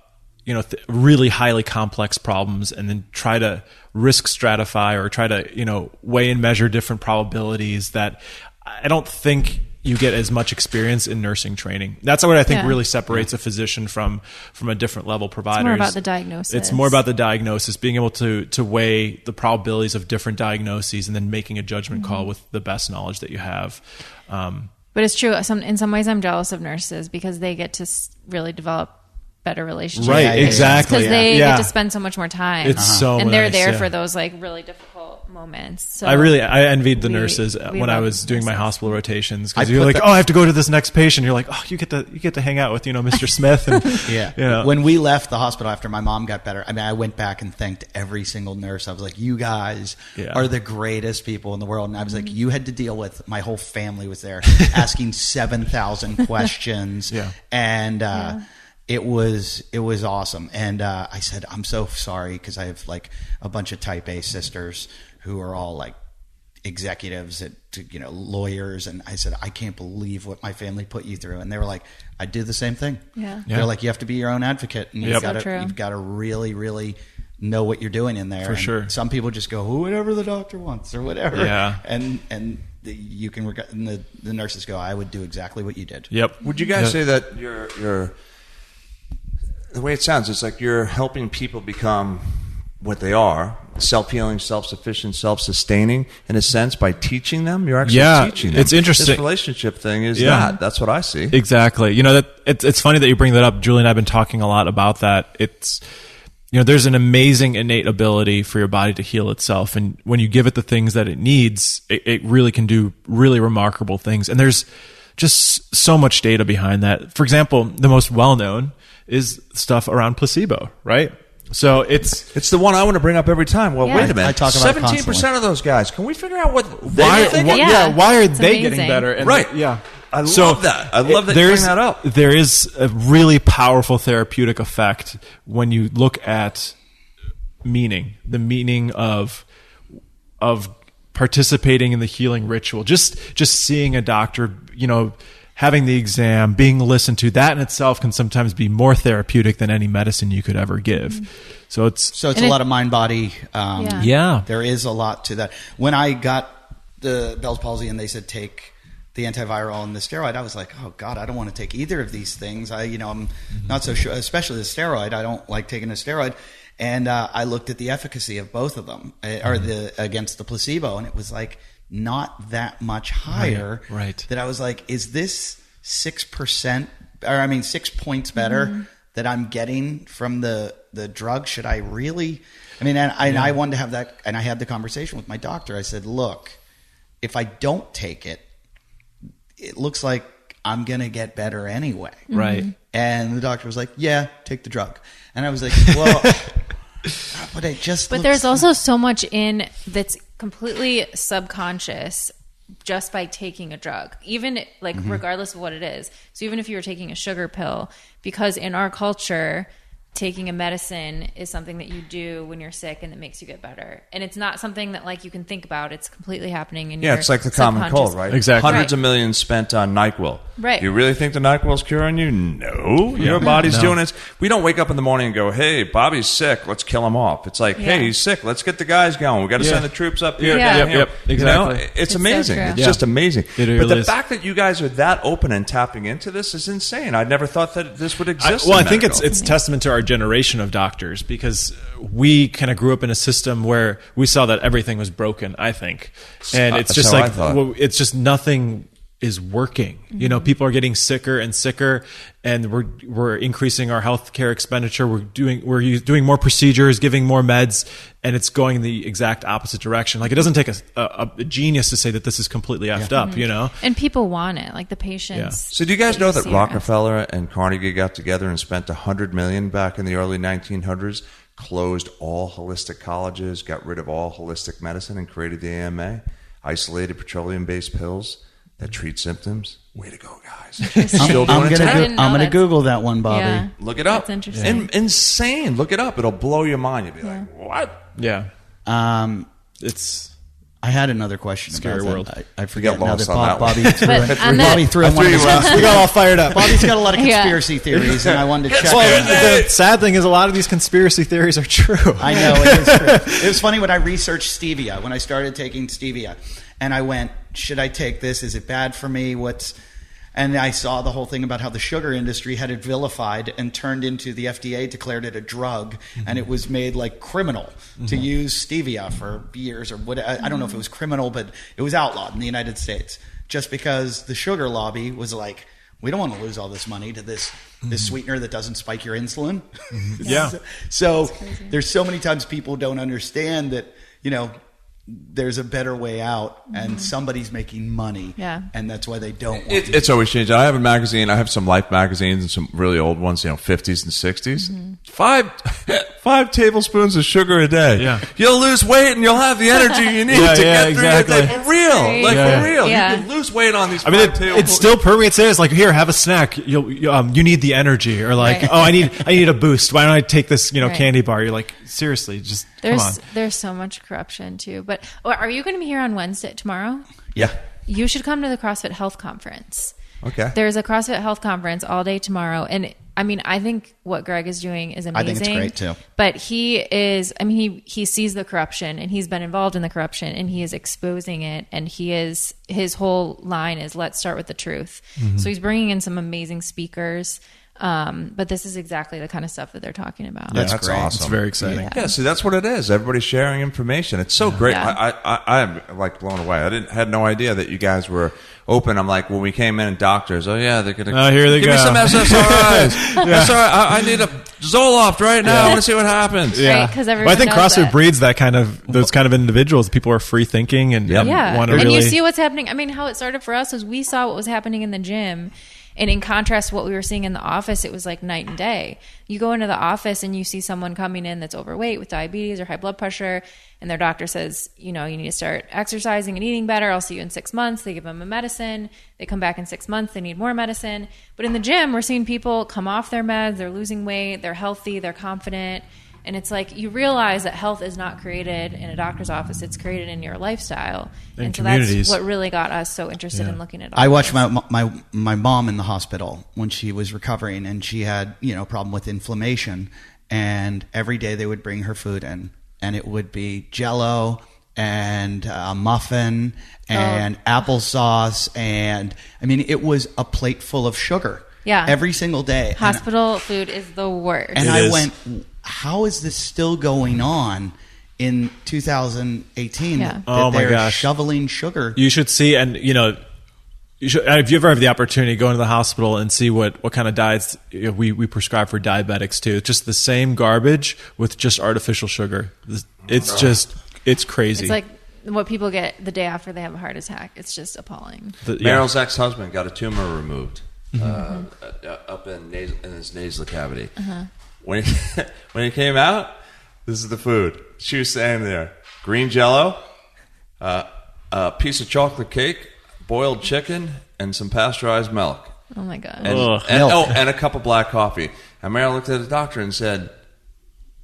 really highly complex problems and then try to risk stratify or try to, weigh and measure different probabilities that I don't think you get as much experience in nursing training. That's what I think really separates a physician from a different level provider.
It's more about the diagnosis.
It's more about the diagnosis, being able to weigh the probabilities of different diagnoses and then making a judgment call with the best knowledge that you have.
But it's true. In some ways, I'm jealous of nurses because they get to really develop better relationships.
Right, exactly.
Because they get to spend so much more time.
It's so
and they're
nice,
there for those like really difficult moments. So
I envied the nurses when I was doing my hospital rotations, because you're like, I have to go to this next patient. You're like, you get to hang out with Mr. Smith. And,
When we left the hospital after my mom got better, I went back and thanked every single nurse. I was like, you guys are the greatest people in the world. And I was like, you had to deal with, my whole family was there asking 7,000 questions. And it was awesome. And I said, I'm so sorry, because I have like a bunch of type A sisters who are all like executives at lawyers, and I said, I can't believe what my family put you through. And they were like, I did the same thing. They're like, you have to be your own advocate, and you've got to really, know what you're doing in there.
For sure.
Some people just go, whatever the doctor wants or whatever. And you can and the nurses go, I would do exactly what you did.
Would you guys say that you're the way it sounds, it's like you're helping people become what they are, self-healing, self-sufficient, self-sustaining, in a sense, by teaching them? You're actually teaching them.
It's interesting.
This relationship thing is that. That's what I see.
Exactly. It's funny that you bring that up. Julie and I have been talking a lot about that. It's, there's an amazing innate ability for your body to heal itself. And when you give it the things that it needs, it really can do really remarkable things. And there's just so much data behind that. For example, the most well-known is stuff around placebo, right? So it's
the one I want to bring up every time. Well, wait a minute.
I talk about
17% of those guys. Can we figure out what they
why are they getting better? And
I love that. I love that you bring that up.
There is a really powerful therapeutic effect when you look at meaning, the meaning of participating in the healing ritual, just seeing a doctor, having the exam, being listened to, that in itself can sometimes be more therapeutic than any medicine you could ever give. So it's
a lot of mind body. There is a lot to that. When I got the Bell's palsy and they said take the antiviral and the steroid, I was like, oh God, I don't want to take either of these things. I'm not so sure, especially the steroid. I don't like taking a steroid. And I looked at the efficacy of both of them, against the placebo, and it was like not that much higher.
Right.
That I was like, is this 6%, 6 points better that I'm getting from the drug? Should I really? I wanted to have that, and I had the conversation with my doctor. I said, look, if I don't take it, it looks like I'm going to get better anyway.
Right.
And the doctor was like, yeah, take the drug. And I was like, well, but it just.
But there's also so much in that's completely subconscious just by taking a drug, even regardless of what it is. So even if you were taking a sugar pill, because in our culture, taking a medicine is something that you do when you're sick and it makes you get better. And it's not something that you can think about. It's completely happening in your
it's like the common cold, right?
Exactly.
Hundreds of millions spent on NyQuil.
Right.
You really think the NyQuil's curing you? No. Your body's doing it. We don't wake up in the morning and go, hey, Bobby's sick. Let's kill him off. It's like, hey, he's sick. Let's get the guys going. We got to send the troops up here.
Yeah.
Down here.
Exactly.
It's amazing.
So
it's just amazing.
It really
but the
is.
fact that you guys are that open and tapping into this is insane. I never thought that this would exist.
I think it's testament to our generation of doctors, because we kind of grew up in a system where we saw that everything was broken, I think. And it's just it's just nothing is working. You know, people are getting sicker and sicker, and we're increasing our healthcare expenditure. We're doing more procedures, giving more meds, and it's going the exact opposite direction. Like, it doesn't take a genius to say that this is completely effed up, you know?
And people want it, like the patients.
Yeah.
So do you guys know that
see
Rockefeller and Carnegie got together and spent $100 million back in the early 1900s, closed all holistic colleges, got rid of all holistic medicine, and created the AMA, isolated petroleum-based pills that treat symptoms? Way to go, guys. Still doing it today.
I'm gonna Google that one, Bobby.
Yeah.
Look it up.
That's interesting.
Insane. Look it up. It'll blow your mind. You'll be like, what?
Yeah. It's
I had another question.
Scary
about
world.
that. I forget now
lost
that
on that
Bobby
one.
threw
But on that-
Bobby threw in one of his
we got all fired up.
Bobby's got a lot of
Yeah.
conspiracy theories, and I wanted to check.
Well,
on that.
the sad thing is a lot of these conspiracy theories are true.
I know it is true. It was funny when I researched stevia. When I started taking stevia, and I went, "Should I take this? Is it bad for me? What's?" And I saw the whole thing about how the sugar industry had it vilified and turned into the FDA declared it a drug, and it was made like criminal to use stevia for years or what. I don't know if it was criminal, but it was outlawed in the United States just because the sugar lobby was like, we don't want to lose all this money to this sweetener that doesn't spike your insulin.
Yeah.
So there's so many times people don't understand that, you know, there's a better way out, and somebody's making money, and that's why they don't want
It's always changing. I have a magazine. I have some Life magazines and some really old ones, 50s and 60s. 5 tablespoons of sugar a day.
Yeah.
You'll lose weight and you'll have the energy you need to get through your day. For real.
great.
Like,
Yeah.
for real.
Yeah.
You can lose weight on these
I mean,
5 tablespoons.
it still permeates there. It's like, here, have a snack. You need the energy, or like,
Right.
oh, I need a boost. Why don't I take this,
Right.
candy bar? You're like, seriously, just come on.
There's so much corruption too. But are you going to be here on Wednesday tomorrow?
Yeah.
You should come to the CrossFit Health Conference.
Okay.
There's a CrossFit Health Conference all day tomorrow, and I mean, I think what Greg is doing is amazing.
I think it's great too.
But he sees the corruption, and he's been involved in the corruption, and he is exposing it, and his whole line is let's start with the truth. So he's bringing in some amazing speakers. But this is exactly the kind of stuff that they're talking about.
That's
great.
awesome.
It's very exciting.
Yeah, see, that's what it is. Everybody's sharing information. It's so great.
Yeah.
I'm like blown away. I had no idea that you guys were open. I'm like, when we came in, doctors, they're gonna
here they
give
go.
me some SSRIs. SSRI, I need a Zoloft right now. I want to see what happens.
Right, 'cause everyone
I think
knows
CrossFit
that.
breeds those kind of individuals. People are free thinking and
Yep.
Yeah.
want to
And
really.
you see what's happening. I mean, how it started for us was we saw what was happening in the gym. And in contrast to what we were seeing in the office, it was like night and day. You go into the office and you see someone coming in that's overweight with diabetes or high blood pressure, and their doctor says, you need to start exercising and eating better. I'll see you in 6 months. They give them a medicine. They come back in 6 months. They need more medicine. But in the gym, we're seeing people come off their meds. They're losing weight. They're healthy. They're confident. And it's like you realize that health is not created in a doctor's office. It's created in your lifestyle. And so
communities.
that's what really got us so interested in looking at all
I watched
this.
my mom in the hospital when she was recovering, and she had a problem with inflammation, and every day they would bring her food in, and it would be Jell-O and a muffin and applesauce, and I mean it was a plate full of sugar.
Yeah.
Every single day.
Hospital food is the worst.
And
It
I
is.
went, how is this still going on in 2018?
Yeah.
That
Oh, my
they're
gosh.
shoveling sugar.
You should see, and you should, if you ever have the opportunity, go into the hospital and see what kind of diets we prescribe for diabetics too. It's just the same garbage with just artificial sugar. It's crazy.
It's like what people get the day after they have a heart attack. It's just appalling.
Meryl's ex-husband got a tumor removed up in his nasal cavity. When he came out, this is the food. She was saying there: green Jell-O, a piece of chocolate cake, boiled chicken, and some pasteurized milk.
Oh my God.
And a cup of black coffee. And Meryl looked at the doctor and said,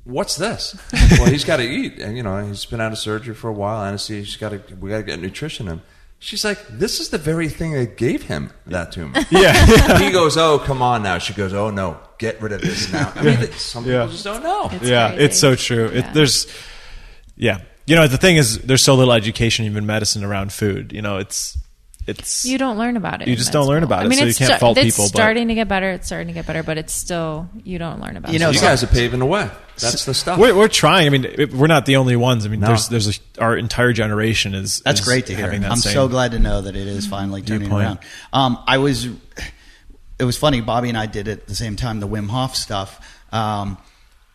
"What's this?" Well, he's got to eat, and he's been out of surgery for a while. Anesthesia, we got to get nutrition in him. She's like, "This is the very thing that gave him that tumor."
yeah.
He goes, "Oh, come on now." She goes, "Oh no, get rid of this now." I mean, some people just don't know.
It's
Yeah,
crazy.
it's so true.
Yeah.
The thing is, there's so little education, even medicine, around food. It's
You don't learn about it.
You
in
just
med
don't learn
school.
about it,
I mean,
so you
it's
can't fault
it's
people, but-
starting to get better. It's starting to get better, but it's still, you don't learn about it.
You guys are paving the way. That's the stuff.
We're trying. I mean, we're not the only ones. I mean, there's our entire generation is.
That's
is
great to hear. I'm so glad to know that it is finally turning around. It was funny. Bobby and I did it at the same time. The Wim Hof stuff.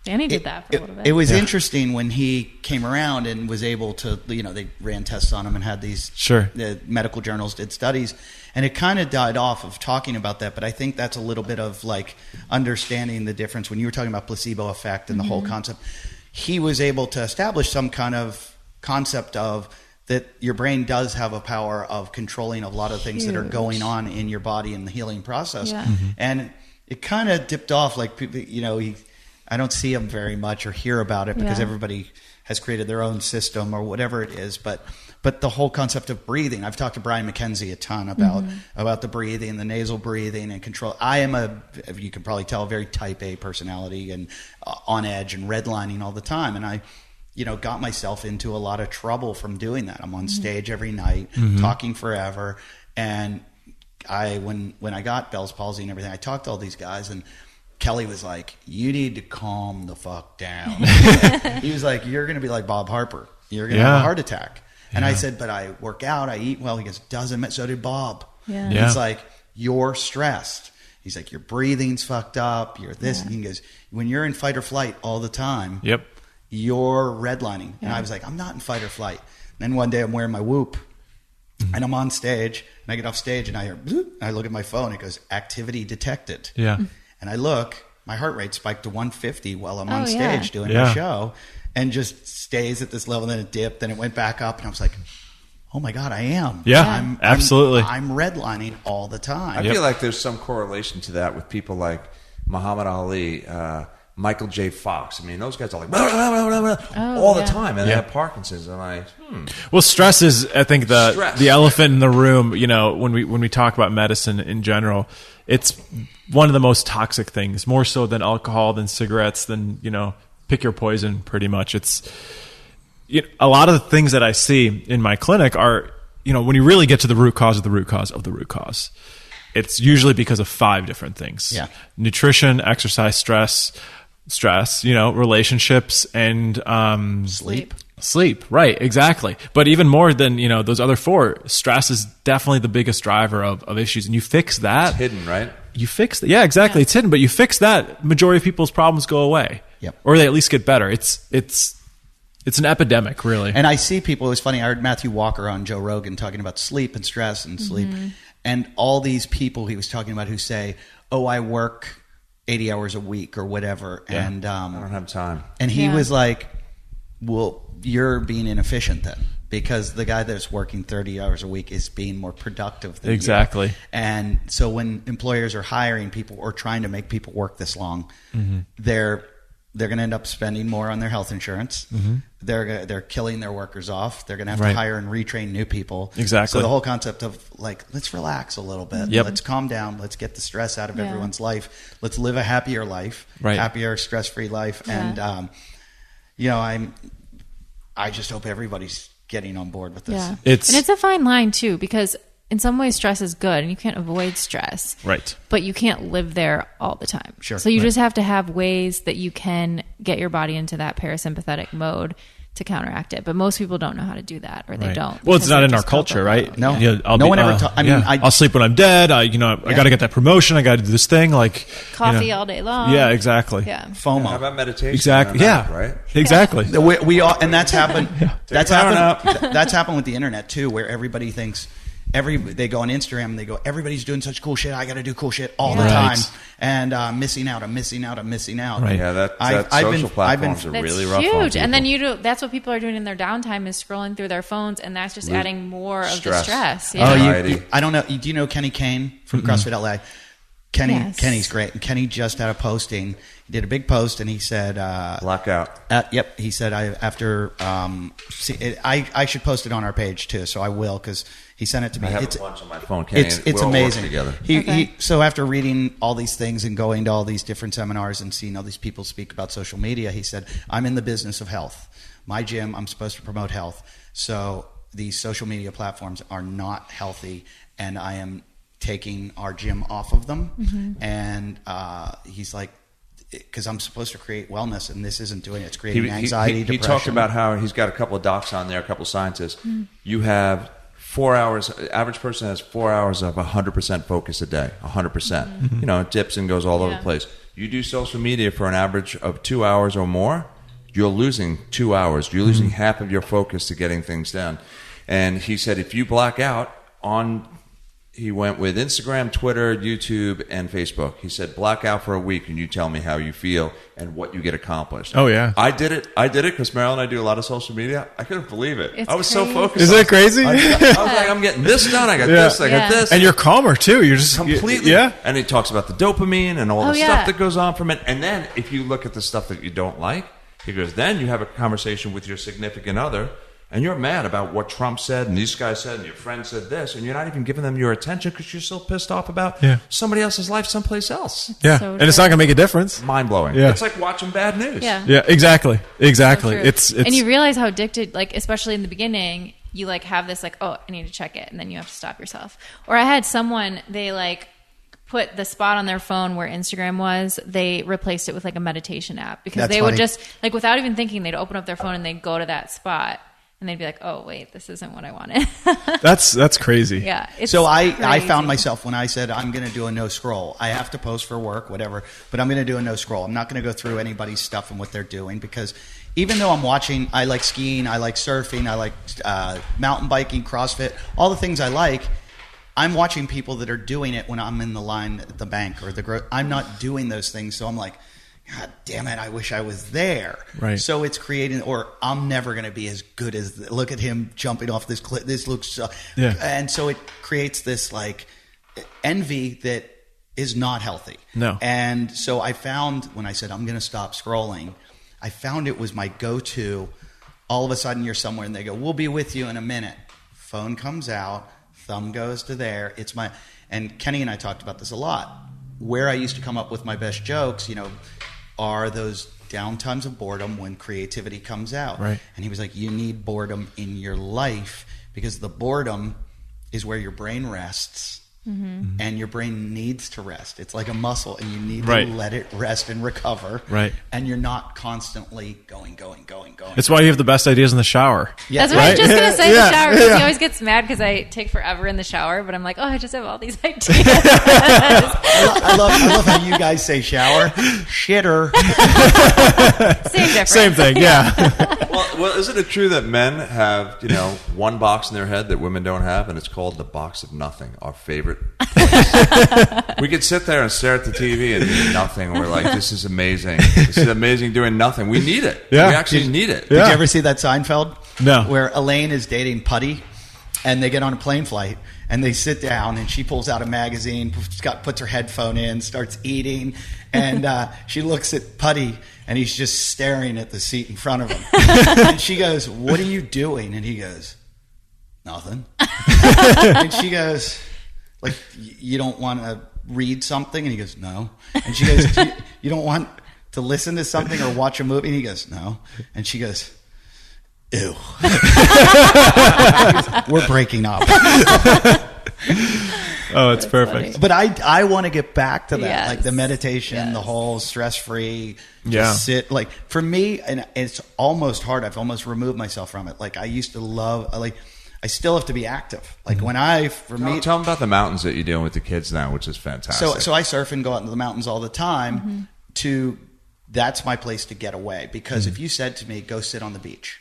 Dani did that for a little bit.
It was interesting when he came around and was able to, they ran tests on him and had these the medical journals did studies, and it kind of died off of talking about that. But I think that's a little bit of like understanding the difference when you were talking about placebo effect and the whole concept. He was able to establish some kind of concept of that your brain does have a power of controlling a lot of things that are going on in your body in the healing process. And it kind of dipped off, like people, I don't see him very much or hear about it because everybody has created their own system or whatever it is. But the whole concept of breathing, I've talked to Brian McKenzie a ton about the breathing, the nasal breathing and control. I am you can probably tell, a very type A personality and on edge and redlining all the time. And I, got myself into a lot of trouble from doing that. I'm on stage every night talking forever. And when I got Bell's palsy and everything, I talked to all these guys, and Kelly was like, you need to calm the fuck down. He was like, you're going to be like Bob Harper. You're going to have a heart attack. And I said, but I work out, I eat well. He goes, doesn't matter. So did Bob. He's like, you're stressed. He's like, your breathing's fucked up. You're this. And he goes, when you're in fight or flight all the time, you're redlining. And I was like, I'm not in fight or flight. And then one day I'm wearing my Whoop. And I'm on stage, and I get off stage, and I hear, bloop, and I look at my phone. It goes, activity detected. And I look, my heart rate spiked to 150 while I'm on stage doing my show, and just stays at this level. Then it dipped, then it went back up, and I was like, oh my God, I am.
Absolutely.
I'm redlining all the time.
I feel like there's some correlation to that with people like Muhammad Ali, Michael J. Fox. I mean, those guys are like all the time, and they have Parkinson's. And I'm like,
Well, stress is, I think, the elephant in the room. When we talk about medicine in general, it's one of the most toxic things, more so than alcohol, than cigarettes, than pick your poison. Pretty much, it's a lot of the things that I see in my clinic are when you really get to the root cause of the root cause of the root cause, it's usually because of 5 different things: nutrition, exercise, stress, relationships, and Sleep, right, exactly. But even more than, those other 4, stress is definitely the biggest driver of issues. And you fix that.
It's hidden, right?
You fix that. Yeah, exactly. Yeah. It's hidden, but you fix that, majority of people's problems go away. Or they at least get better. It's an epidemic, really.
And I see people, it was funny, I heard Matthew Walker on Joe Rogan talking about sleep and stress and sleep. And all these people he was talking about who say, oh, I work 80 hours a week or whatever. And
I don't have time.
And he was like, well, you're being inefficient then, because the guy that's working 30 hours a week is being more productive than you. And so when employers are hiring people or trying to make people work this long, they're going to end up spending more on their health insurance. They're killing their workers off. They're going to have to hire and retrain new people. So the whole concept of like, let's relax a little bit. Let's calm down. Let's get the stress out of everyone's life. Let's live a happier life, happier, stress-free life. And, I just hope everybody's getting on board with this.
And it's a fine line too, because in some ways stress is good and you can't avoid stress. But you can't live there all the time. So you just have to have ways that you can get your body into that parasympathetic mode to counteract it. But most people don't know how to do that, or they don't.
Well, it's not in our culture, right?
No.
No one ever I'll sleep when I'm dead. I got to get that promotion. I got to do this thing. Like
coffee all day long.
Yeah, exactly.
FOMO.
How about meditation?
Exactly.
Right?
Exactly.
We all, and that's happened. That's happened with the internet too, where everybody thinks they go on Instagram and they go, everybody's doing such cool shit. I got to do cool shit all the time, and I'm missing out.
Right. Yeah, that social platforms are really rough.
Huge. And then that's what people are doing in their downtime, is scrolling through their phones, and that's just adding more of the stress.
I don't know. Do you know Kenny Kane from CrossFit LA? Kenny's great. And Kenny just had a posting. He did a big post, and he said,
"Blackout."
He said, I should post it on our page too, so I will, because he sent it to me.
I have a bunch on my phone. It's
amazing.
Together.
So after reading all these things and going to all these different seminars and seeing all these people speak about social media, he said, I'm in the business of health. My gym, I'm supposed to promote health. So these social media platforms are not healthy, and I am taking our gym off of them. And he's like, because I'm supposed to create wellness, and this isn't doing it. It's creating anxiety,
he
depression.
talked about how he's got a couple of docs on there, a couple of scientists. You have 4 hours. Average person has 4 hours of 100% focus a day. 100%. You know, it dips and goes all over the place. You do social media for an average of 2 hours or more, you're losing 2 hours. You're losing half of your focus to getting things done. And he said, if you black out on, he went with Instagram, Twitter, YouTube, and Facebook. He said, black out for a week and you tell me how you feel and what you get accomplished.
Oh, yeah.
I did it because Marilyn and I do a lot of social media. I couldn't believe it.
It's
I was
crazy.
so focused.
Is that crazy?
I was like, I'm getting this done. I got this. I got this.
And you're calmer too. You're just
Completely.
Yeah.
And he talks about the dopamine and all the
yeah.
stuff that goes on from it. And then if you look at the stuff that you don't like, he goes, then you have a conversation with your significant other and you're mad about what Trump said and these guys said and your friend said this and you're not even giving them your attention because you're so pissed off about somebody else's life someplace else.
Yeah.
So
and it's not going to make a difference.
Mind-blowing.
Yeah.
It's like watching bad news.
Yeah.
Yeah, exactly. Exactly.
So true.
It's
and you realize how addicted, like, especially in the beginning, you like have this like, oh, I need to check it. And then you have to stop yourself. Or I had someone, they like put the spot on their phone where Instagram was, they replaced it with like a meditation app because
That's
they
funny.
would just like, without even thinking, they'd open up their phone and they'd go to that spot and they'd be like, oh wait, this isn't what I wanted.
that's crazy.
Yeah. It's
So I
crazy.
found myself when I said I'm going to do a no scroll. I have to post for work, whatever, but I'm going to do a no scroll. I'm not going to go through anybody's stuff and what they're doing because even though I'm watching, I like skiing, I like surfing, I like mountain biking, CrossFit, all the things I like. I'm watching people that are doing it when I'm in the line at the bank or I'm not doing those things, so I'm like, God damn it, I wish I was there.
Right.
So it's creating, or I'm never going to be as good as, look at him jumping off this cliff. This looks so, and so it creates this like envy that is not healthy.
No.
And so I found when I said, I'm going to stop scrolling, I found it was my go-to. All of a sudden you're somewhere and they go, we'll be with you in a minute. Phone comes out, thumb goes to there. It's my, and Kenny and I talked about this a lot. Where I used to come up with my best jokes, you know, are those down times of boredom when creativity comes out.
Right.
And he was like, you need boredom in your life because the boredom is where your brain rests. Mm-hmm. And your brain needs to rest. It's like a muscle, and you need to let it rest and recover.
Right.
And you're not constantly going.
It's why you have the best ideas in the shower.
Yeah.
That's what I was just going to say,
Yeah.
the shower. 'Cause
Yeah.
He always gets mad because I take forever in the shower, but I'm like, oh, I just have all these ideas.
I love how you guys say shower. Shitter.
Same difference.
Same thing, yeah.
Well, isn't it true that men have, you know, one box in their head that women don't have, and it's called the box of nothing, our favorite place. We could sit there and stare at the TV and do nothing, and we're like, this is amazing. This is amazing doing nothing. We need it.
Yeah.
We actually need it.
Did you ever see that Seinfeld?
No.
Where Elaine is dating Putty, and they get on a plane flight, and they sit down, and she pulls out a magazine, puts her headphone in, starts eating, and she looks at Putty, and he's just staring at the seat in front of him. And she goes, what are you doing? And he goes, nothing. And she goes, like, you don't want to read something? And he goes, no. And she goes, you don't want to listen to something or watch a movie? And he goes, no. And she goes, ew. We're breaking up.
Oh, it's perfect.
funny.
But I want to get back to that,
Yes.
like the meditation,
Yes.
the whole stress-free,
Yeah.
just sit. Like for me, and it's almost hard. I've almost removed myself from it. Like I used to love, like I still have to be active. Like when for me,
Tell them about the mountains that you're doing with the kids now, which is fantastic.
so I surf and go out into the mountains all the time. That's my place to get away. Because if you said to me, go sit on the beach,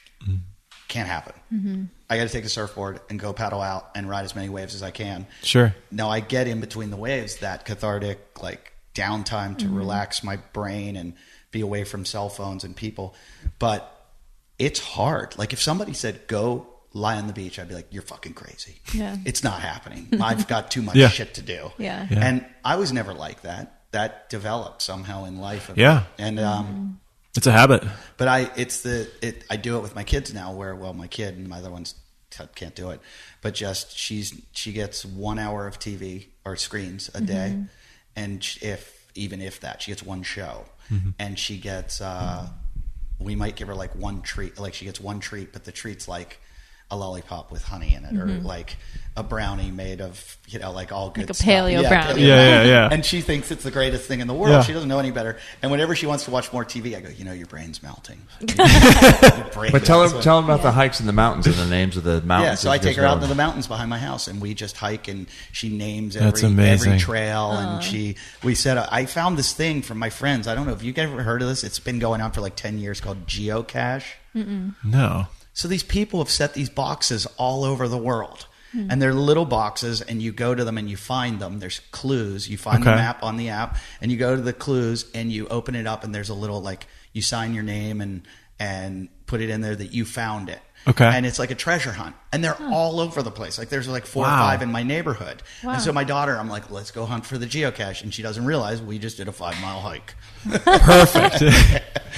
can't happen. I got to take a surfboard and go paddle out and ride as many waves as I can.
Sure.
Now I get in between the waves that cathartic, like downtime to relax my brain and be away from cell phones and people. But it's hard. Like if somebody said, go lie on the beach, I'd be like, you're fucking crazy.
Yeah.
It's not happening. I've got too much
Yeah.
shit to do.
Yeah.
Yeah.
And I was never like that. That developed somehow in life.
Yeah.
And,
It's a habit.
but I do it with my kids now where, well, my kid and my other ones can't do it, but just she gets 1 hour of TV or screens a day. And even if that, she gets one show and she gets, we might give her like one treat, like she gets one treat, but the treat's like a lollipop with honey in it, or like a brownie made of, like all good
like a
stuff.
paleo brownie.
Yeah.
And she thinks it's the greatest thing in the world.
Yeah.
She doesn't know any better. And whenever she wants to watch more TV, I go, your brain's melting.
But tell them about the hikes in the mountains and the names of the mountains.
Yeah, so I take her out into the mountains behind my house, and we just hike, and she names
That's
every
amazing.
trail, and we said, I found this thing from my friends. I don't know if you've ever heard of this. It's been going on for like 10 years, called geocache.
No.
So these people have set these boxes all over the world. And they're little boxes, and you go to them and you find them. There's clues. You find the map on the app, and you go to the clues and you open it up, and there's a little, like, you sign your name and put it in there that you found it.
Okay.
And it's like a treasure hunt. And they're all over the place. Like, there's like 4 or 5 in my neighborhood.
Wow.
And so my daughter, I'm like, let's go hunt for the geocache. And she doesn't realize we just did a 5-mile hike.
Perfect.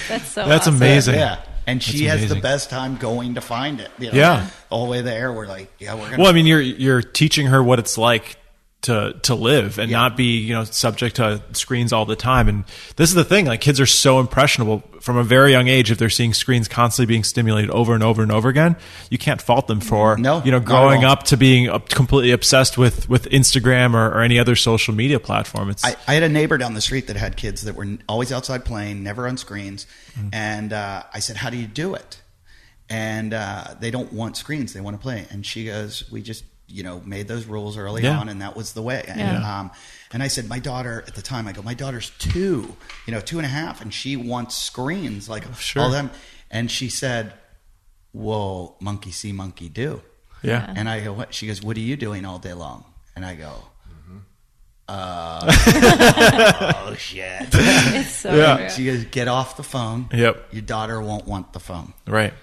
That's so
That's
awesome.
amazing.
Yeah. And she has the
amazing.
best time going to find it.
Yeah.
All the way there, we're like, we're going to.
Well, I mean, you're teaching her what it's like to live and not be, subject to screens all the time. And this is the thing, like, kids are so impressionable from a very young age. If they're seeing screens constantly being stimulated over and over and over again, you can't fault them for,
not at
growing
all.
up to being completely obsessed with Instagram or any other social media platform. It's
I had a neighbor down the street that had kids that were always outside playing, never on screens. And I said, how do you do it? And they don't want screens. They want to play. And she goes, we just, made those rules early on, and that was the way. And I said, my daughter, at the time, my daughter's 2, 2.5, and she wants screens, like all them. And she said, whoa, monkey see, monkey do.
Yeah.
And I go, what? She goes, what are you doing all day long? And I go, oh, shit.
It's so true.
She goes, get off the phone.
Yep.
Your daughter won't want the phone.
Right.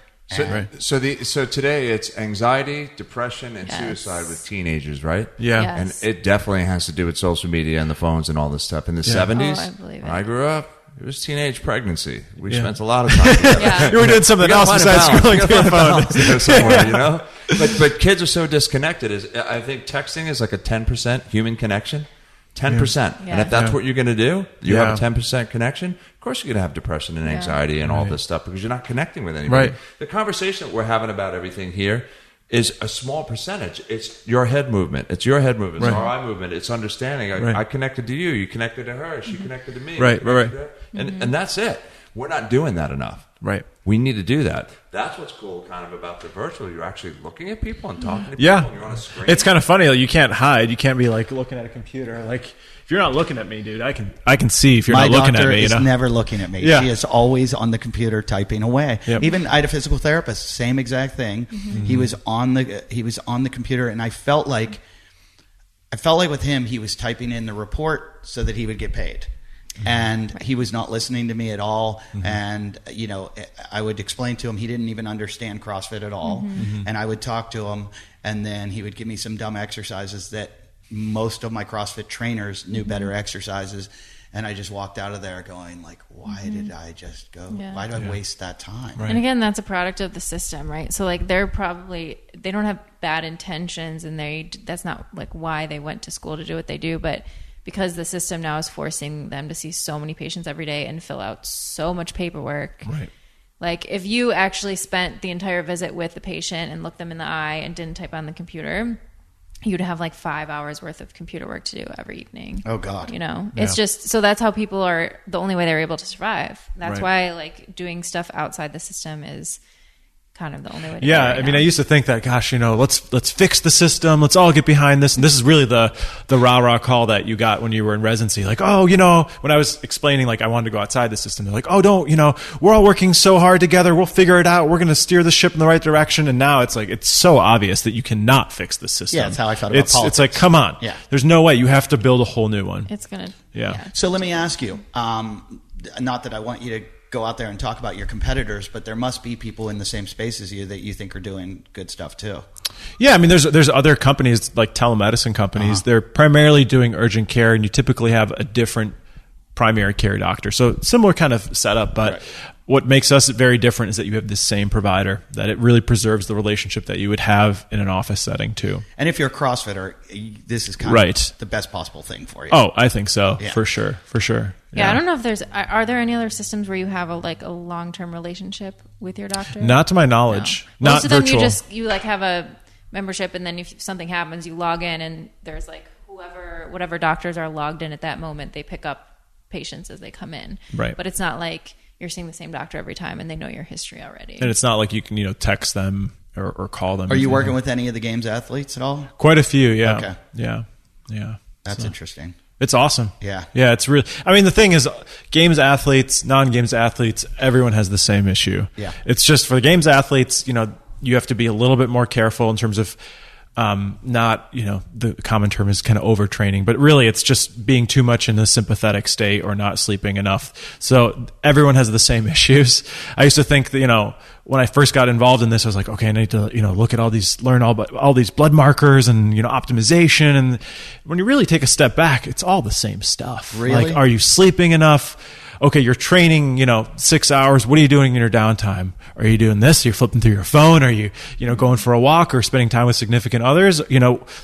So today it's anxiety, depression, and suicide with teenagers, right?
Yeah.
Yes.
And it definitely has to do with social media and the phones and all this stuff. In the 70s,
Oh, I believe
when
it.
I grew up, it was teenage pregnancy. We spent a lot of time together.
Yeah.
You were doing something else besides scrolling through your phone.
There somewhere, But kids are so disconnected. I think texting is like a 10% human connection. 10%.
Yeah.
And if that's what you're going to do, you
Yeah.
have a 10% connection, of course you're going to have depression and anxiety and all this stuff because you're not connecting with anybody.
Right.
The conversation that we're having about everything here is a small percentage. It's your head movement. It's your head movement. It's our eye movement. It's understanding. I connected to you. You connected to her. She connected to me.
Right.
And that's it. We're not doing that enough.
Right.
We need to do that. That's what's cool kind of about the virtual. You're actually looking at people and talking to people.
Yeah.
And you're on a screen.
It's kind of funny. Like, you can't hide. You can't be like looking at a computer. Like, if you're not looking at me, dude, I can see if you're
My
not looking
doctor
at me.
is never looking at me.
Yeah.
She is always on the computer typing away.
Yep.
Even I had a physical therapist, same exact thing. He was on the computer, and I felt like with him, he was typing in the report so that he would get paid. And he was not listening to me at all. And, I would explain to him, he didn't even understand CrossFit at all. And I would talk to him, and then he would give me some dumb exercises that most of my CrossFit trainers knew better exercises. And I just walked out of there going, like, why did I just go?
Yeah.
Why did I waste that time?
And again, that's a product of the system, right? So like they don't have bad intentions, and that's not like why they went to school to do what they do, but because the system now is forcing them to see so many patients every day and fill out so much paperwork.
Right.
Like if you actually spent the entire visit with the patient and looked them in the eye and didn't type on the computer, you'd have like 5 hours worth of computer work to do every evening.
Oh God.
It's just, so that's how people are, the only way they're able to survive. That's
Right.
why like doing stuff outside the system is kind of the only way to
Yeah,
go right
I mean,
now.
I used to think that, gosh, let's fix the system. Let's all get behind this. And this is really the rah-rah call that you got when you were in residency. Like, oh, when I was explaining, like, I wanted to go outside the system, they're like, oh, don't, we're all working so hard together. We'll figure it out. We're going to steer the ship in the right direction. And now it's like, it's so obvious that you cannot fix the system.
Yeah, that's how I felt about politics.
It's like, come on.
Yeah.
There's no way. You have to build a whole new one.
It's going to,
Yeah.
So let me ask you, not that I want you to go out there and talk about your competitors, but there must be people in the same space as you that you think are doing good stuff too.
Yeah, I mean, there's other companies like telemedicine companies. They're primarily doing urgent care, and you typically have a different primary care doctor. So similar kind of setup, but what makes us very different is that you have the same provider, that it really preserves the relationship that you would have in an office setting too.
And if you're a CrossFitter, this is kind of the best possible thing for you.
Oh, I think so. Yeah. For sure.
Yeah, I don't know if are there any other systems where you have a long-term relationship with your doctor?
Not to my knowledge.
No.
Not
Most of them
virtual.
you have a membership, and then if something happens, you log in, and there's whatever doctors are logged in at that moment, they pick up patients as they come in.
Right.
But it's not like you're seeing the same doctor every time and they know your history already.
And it's not like you can, text them or call them.
Are you working with any of the games athletes at all?
Quite a few, yeah.
Okay.
Yeah.
That's interesting.
It's awesome.
Yeah.
Yeah, it's really, the thing is, games athletes, non-games athletes, everyone has the same issue.
Yeah.
It's just for the games athletes, you have to be a little bit more careful in terms of not, the common term is kind of overtraining, but really it's just being too much in a sympathetic state or not sleeping enough. So everyone has the same issues. I used to think that, when I first got involved in this, I was like, okay, I need to, look at learn all these blood markers and, optimization. And when you really take a step back, it's all the same stuff.
Really?
Like, are you sleeping enough? Okay, you're training, 6 hours. What are you doing in your downtime? Are you doing this? Are you flipping through your phone? Are you, going for a walk or spending time with significant others?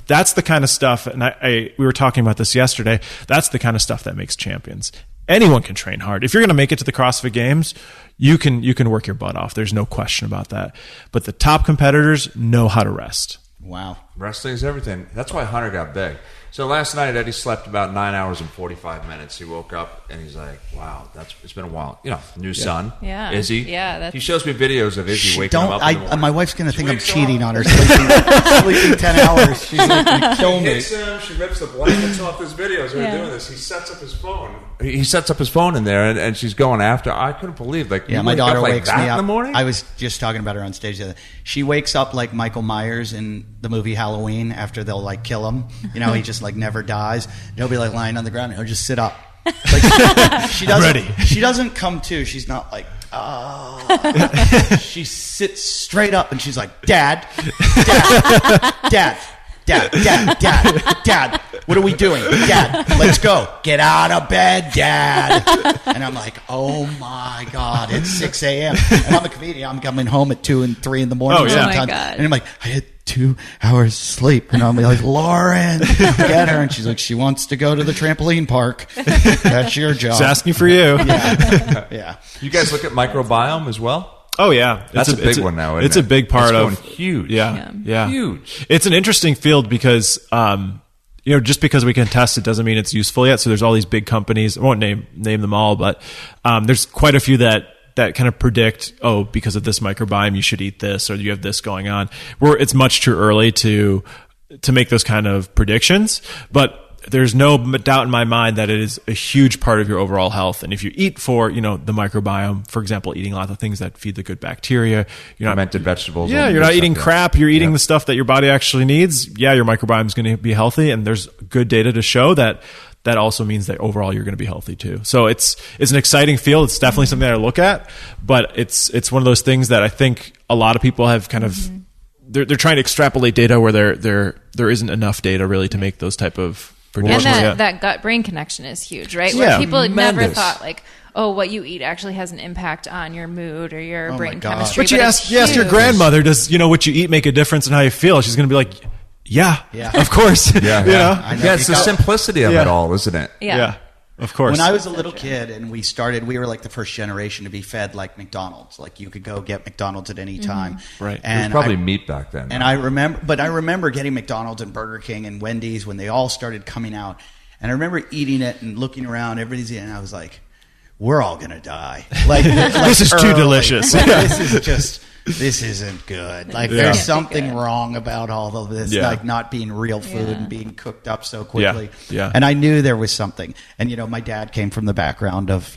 That's the kind of stuff. And we were talking about this yesterday. That's the kind of stuff that makes champions. Anyone can train hard. If you're going to make it to the CrossFit Games, you can work your butt off. There's no question about that. But the top competitors know how to rest.
Wow.
Resting is everything. That's why Hunter got big. So last night, Eddie slept about 9 hours and 45 minutes. He woke up and he's like, wow, it's been a while. New son.
Yeah.
Izzy.
Yeah.
He shows me videos of Izzy waking him up in the morning.
My wife's going to think I'm cheating on her, sleeping 10 hours. She's going to kill me.
She rips the blankets off his videos. We're doing this. He sets up his phone. He sets up his phone in there, and she's going after. I couldn't believe,
my daughter wakes me up
in the morning.
I was just talking about her on stage the other day. She wakes up like Michael Myers in the movie Halloween after they'll kill him. He just never dies. He'll be lying on the ground and he'll just sit up. She doesn't come to. She's not like, oh. She sits straight up and she's like, Dad, what are we doing? Dad, let's go. Get out of bed, Dad. And I'm like, oh my God, it's 6 a.m. And I'm a comedian. I'm coming home at 2 and 3 in the morning sometimes.
Oh my God.
And I'm like, I had 2 hours sleep. And I'm like, Lauren, get her. And she's like, she wants to go to the trampoline park. That's your job.
She's asking for you.
Yeah.
You guys look at microbiome as well?
Oh yeah,
That's a big one now. Isn't
It's a big part
it's
of
going huge.
Yeah,
huge.
It's an interesting field because just because we can test it doesn't mean it's useful yet. So there's all these big companies. I won't name them all, but there's quite a few that kind of predict, because of this microbiome, you should eat this, or you have this going on. It's much too early to make those kind of predictions, but there's no doubt in my mind that it is a huge part of your overall health. And if you eat for, the microbiome, for example, eating lots of things that feed the good bacteria, you're not
fermented vegetables.
Yeah, you're not eating crap. You're eating the stuff that your body actually needs. Yeah, your microbiome is going to be healthy, and there's good data to show that also means that overall you're going to be healthy too. So it's an exciting field. It's definitely something that I look at, but it's one of those things that I think a lot of people have kind of they're trying to extrapolate data where there isn't enough data really to make those type of predictions.
And that gut-brain connection is huge, right?
Yeah,
Where people never
tremendous.
thought what you eat actually has an impact on your mood or your brain
God.
chemistry.
But you ask your grandmother, does what you eat make a difference in how you feel? She's going to be like, yeah, of course.
Yeah, it's the simplicity of it all, isn't it?
Yeah.
Of course.
When I was a little kid and we were like the first generation to be fed like McDonald's. Like you could go get McDonald's at any time.
Right.
And
There was probably meat back then.
And I remember getting McDonald's and Burger King and Wendy's when they all started coming out. And I remember eating it and looking around, everybody's eating, and I was like, we're all going to die.
This is too delicious.
This isn't good. There's something wrong about all of this, not being real food and being cooked up so quickly.
Yeah.
And I knew there was something. And, my dad came from the background of,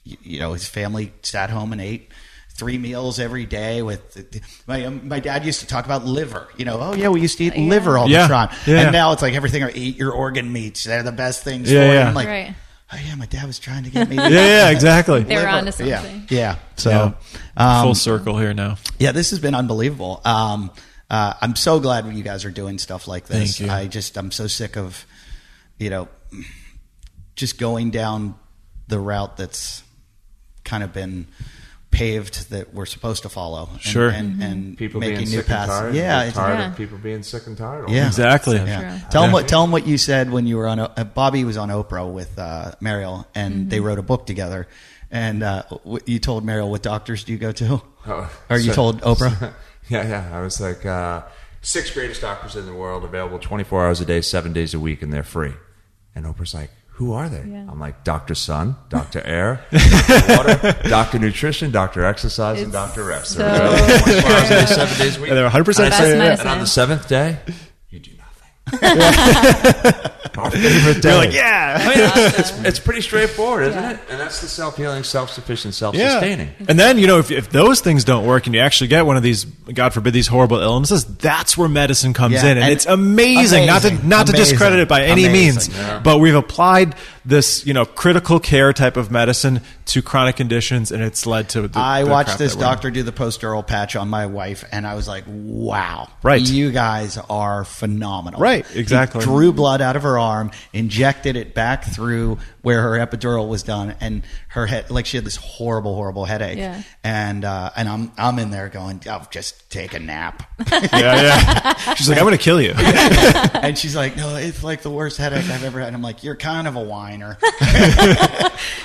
his family sat home and ate 3 meals every day with my dad used to talk about liver, we used to eat liver all the time. And now it's like everything, or eat your organ meats. They're the best things for you. I'm like,
right.
oh yeah, my dad was trying to get me.
Exactly.
They were onto something.
Yeah. So
full circle here now.
Yeah, this has been unbelievable. I'm so glad when you guys are doing stuff like this.
Thank you.
I'm so sick of, just going down the route that's kind of been paved that we're supposed to follow.
Sure.
And
People
making
being
new
sick
paths.
and tired.
Yeah,
They're tired
Yeah.
of people being sick and tired.
Yeah.
Exactly.
So
Yeah.
true.
Tell them what you said when you were on. Bobby was on Oprah with Mariel, and they wrote a book together. And you told Mariel, what doctors do you go to? Or you told Oprah?
Yeah. I was like, 6 greatest doctors in the world, available 24 hours a day, 7 days a week, and they're free. And Oprah's like, who are they?
Yeah.
I'm like, Dr. Sun, Dr. Air, Dr. Water, Dr. Nutrition, Dr. Exercise, and
It's
Dr. Rest.
so-
They're available 24 hours a day, 7 days a week.
And they're 100%
Best
free.
medicine.
And on the 7th day, you do nothing. Our favorite day.
You're like, yeah.
I mean, it's pretty straightforward, isn't it? And that's the self-healing, self-sufficient, self-sustaining.
And then, if those things don't work and you actually get one of these, God forbid, these horrible illnesses, that's where medicine comes
Yeah,
in. And it's amazing. Not to
Amazing.
discredit it by any
Amazing.
means,
Yeah.
but we've applied this, critical care type of medicine to chronic conditions, and it's led to
I
the
watched
crap
this
that we're in.
doctor do the post-dural patch on my wife, and I was like, wow.
Right.
You guys are phenomenal.
Right, exactly.
He drew blood out of her arm, injected it back through where her epidural was done, and her head, like she had this horrible, horrible headache.
Yeah.
And I'm in there going, oh, just take a nap.
Yeah. She's like, I'm going to kill you.
And she's like, no, it's like the worst headache I've ever had. And I'm like, you're kind of a whiner.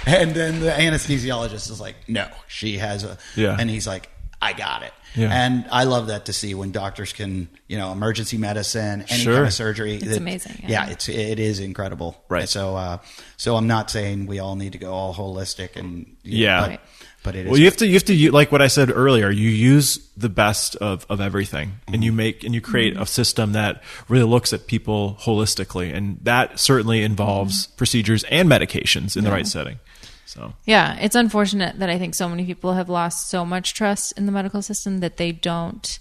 And then the anesthesiologist is like, no, she has a,
Yeah.
and he's like, I got it.
Yeah.
And I love that to see when doctors can, emergency medicine, any
Sure.
kind of surgery.
It's amazing,
Yeah,
yeah.
it is incredible.
Right.
So I'm not saying we all need to go all holistic and,
Yeah.
Right.
but it is.
Well, you have to like what I said earlier. You use the best of everything, and you create a system that really looks at people holistically, and that certainly involves procedures and medications in the right setting. So
Yeah, it's unfortunate that I think so many people have lost so much trust in the medical system that they don't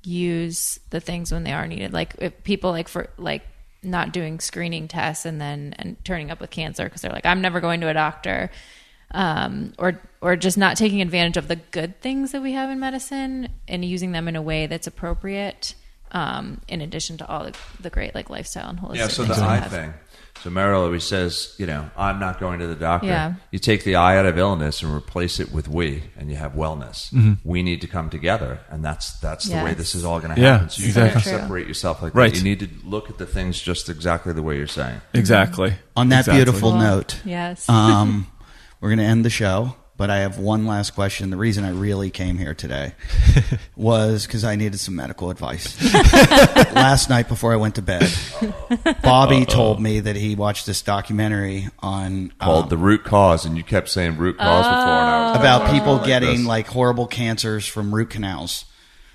use the things when they are needed. Like if people not doing screening tests and turning up with cancer because they're like, I'm never going to a doctor, or just not taking advantage of the good things that we have in medicine and using them in a way that's appropriate. In addition to all the great lifestyle and holistic
Yeah, so
things
the
we
eye
have.
thing. So Meryl always says, I'm not going to the doctor.
Yeah.
You take the I out of illness and replace it with we, and you have wellness. We need to come together, and that's the way
Yes.
this is all going to
Yeah,
happen. So you
exactly.
can't separate yourself like
Right.
that. You need to look at the things just exactly the way you're saying.
exactly.
On that
Exactly.
beautiful
Cool.
note,
Yes.
we're going to end the show, but I have one last question. The reason I really came here today was because I needed some medical advice. Last night before I went to bed, Bobby told me that he watched this documentary on
Called The Root Cause, and you kept saying root cause before, and I was
about
like,
people
like
getting
this.
like horrible cancers from root canals.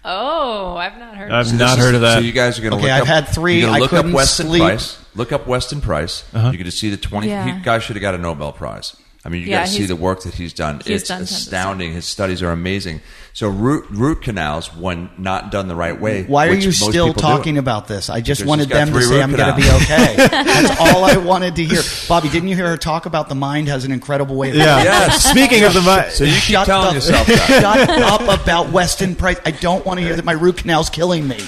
Oh, I've not heard
I've
of that.
not heard of that.
So you guys are going to
Okay,
look
I've
up.
had 3.
You're
I
going to look up
couldn't
Weston
sleep.
Price. Look up Weston Price. You're going to see the 20.
Yeah.
He guy should have got a Nobel Prize. I mean, you
Yeah,
got to see
he's-
the work that he's done.
he's
It's
done tons of
astounding. His studies are amazing. So root canals, when not done the right way.
Why are
which
you
most
still
people do.
talking about this? I just
Because
wanted
he's got
them to
3
say
root
I'm going to be
canals.
okay. That's all I wanted to hear. Bobby, didn't you hear her talk about the mind has an incredible way of
Yeah.
Yes.
Speaking of the
So you keep
Shut
telling
the-
yourself that.
Shut up about Weston Price. I don't want to hear that my root canal's killing me.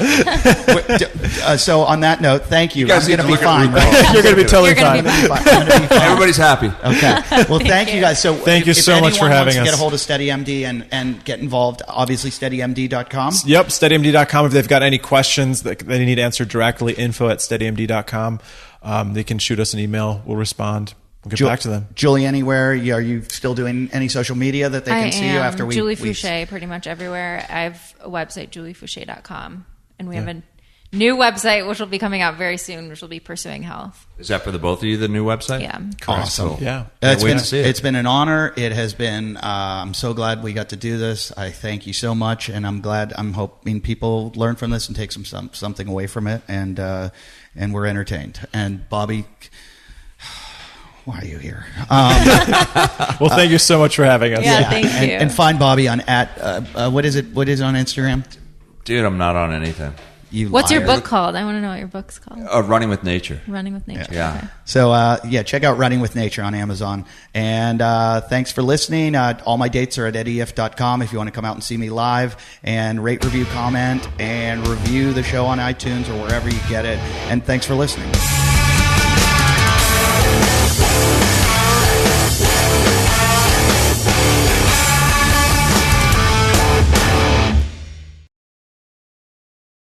So on that note, thank you.
You guys
I'm going
need
to
to
be
look at
fine.
root
Right?
cause.
you're going to be totally
You're gonna
fine.
be
I'm gonna be fine.
Everybody's happy.
Okay. Well, thank you guys. So
Thank you
if
so much for
anyone
having
wants to
us.
get a hold of SteadyMD and get involved, obviously SteadyMD.com.
Yep, SteadyMD.com. If they've got any questions that they need answered directly, info@SteadyMD.com. They can shoot us an email. We'll respond. We'll get back to them.
Julie, anywhere? Are you still doing any social media that they can
I
see
am
you after we?
Julie
we-
Foucher pretty much everywhere. I have a website, juliefoucher.com, and we have a new website which will be coming out very soon, which will be Pursuing Health.
Is that for the both of you, the new website?
Yeah.
Awesome.
Yeah.
It's
wait
been
to see it.
it's been an honor. It has been. I'm so glad we got to do this. I thank you so much, and I'm glad. I'm hoping people learn from this and take something away from it, and we're entertained. And Bobby, why are you here?
Well, thank you so much for having us.
Yeah, thank
and,
you.
and find Bobby on what is it? What is it on Instagram?
Dude, I'm not on anything.
You
What's your
liar.
book called? I want to know what your book's called.
Running with Nature.
Running with Nature.
Yeah.
Okay.
So, check out Running with Nature on Amazon. And thanks for listening. All my dates are at eddief.com if you want to come out and see me live. And rate, review, comment, and review the show on iTunes or wherever you get it. And thanks for listening.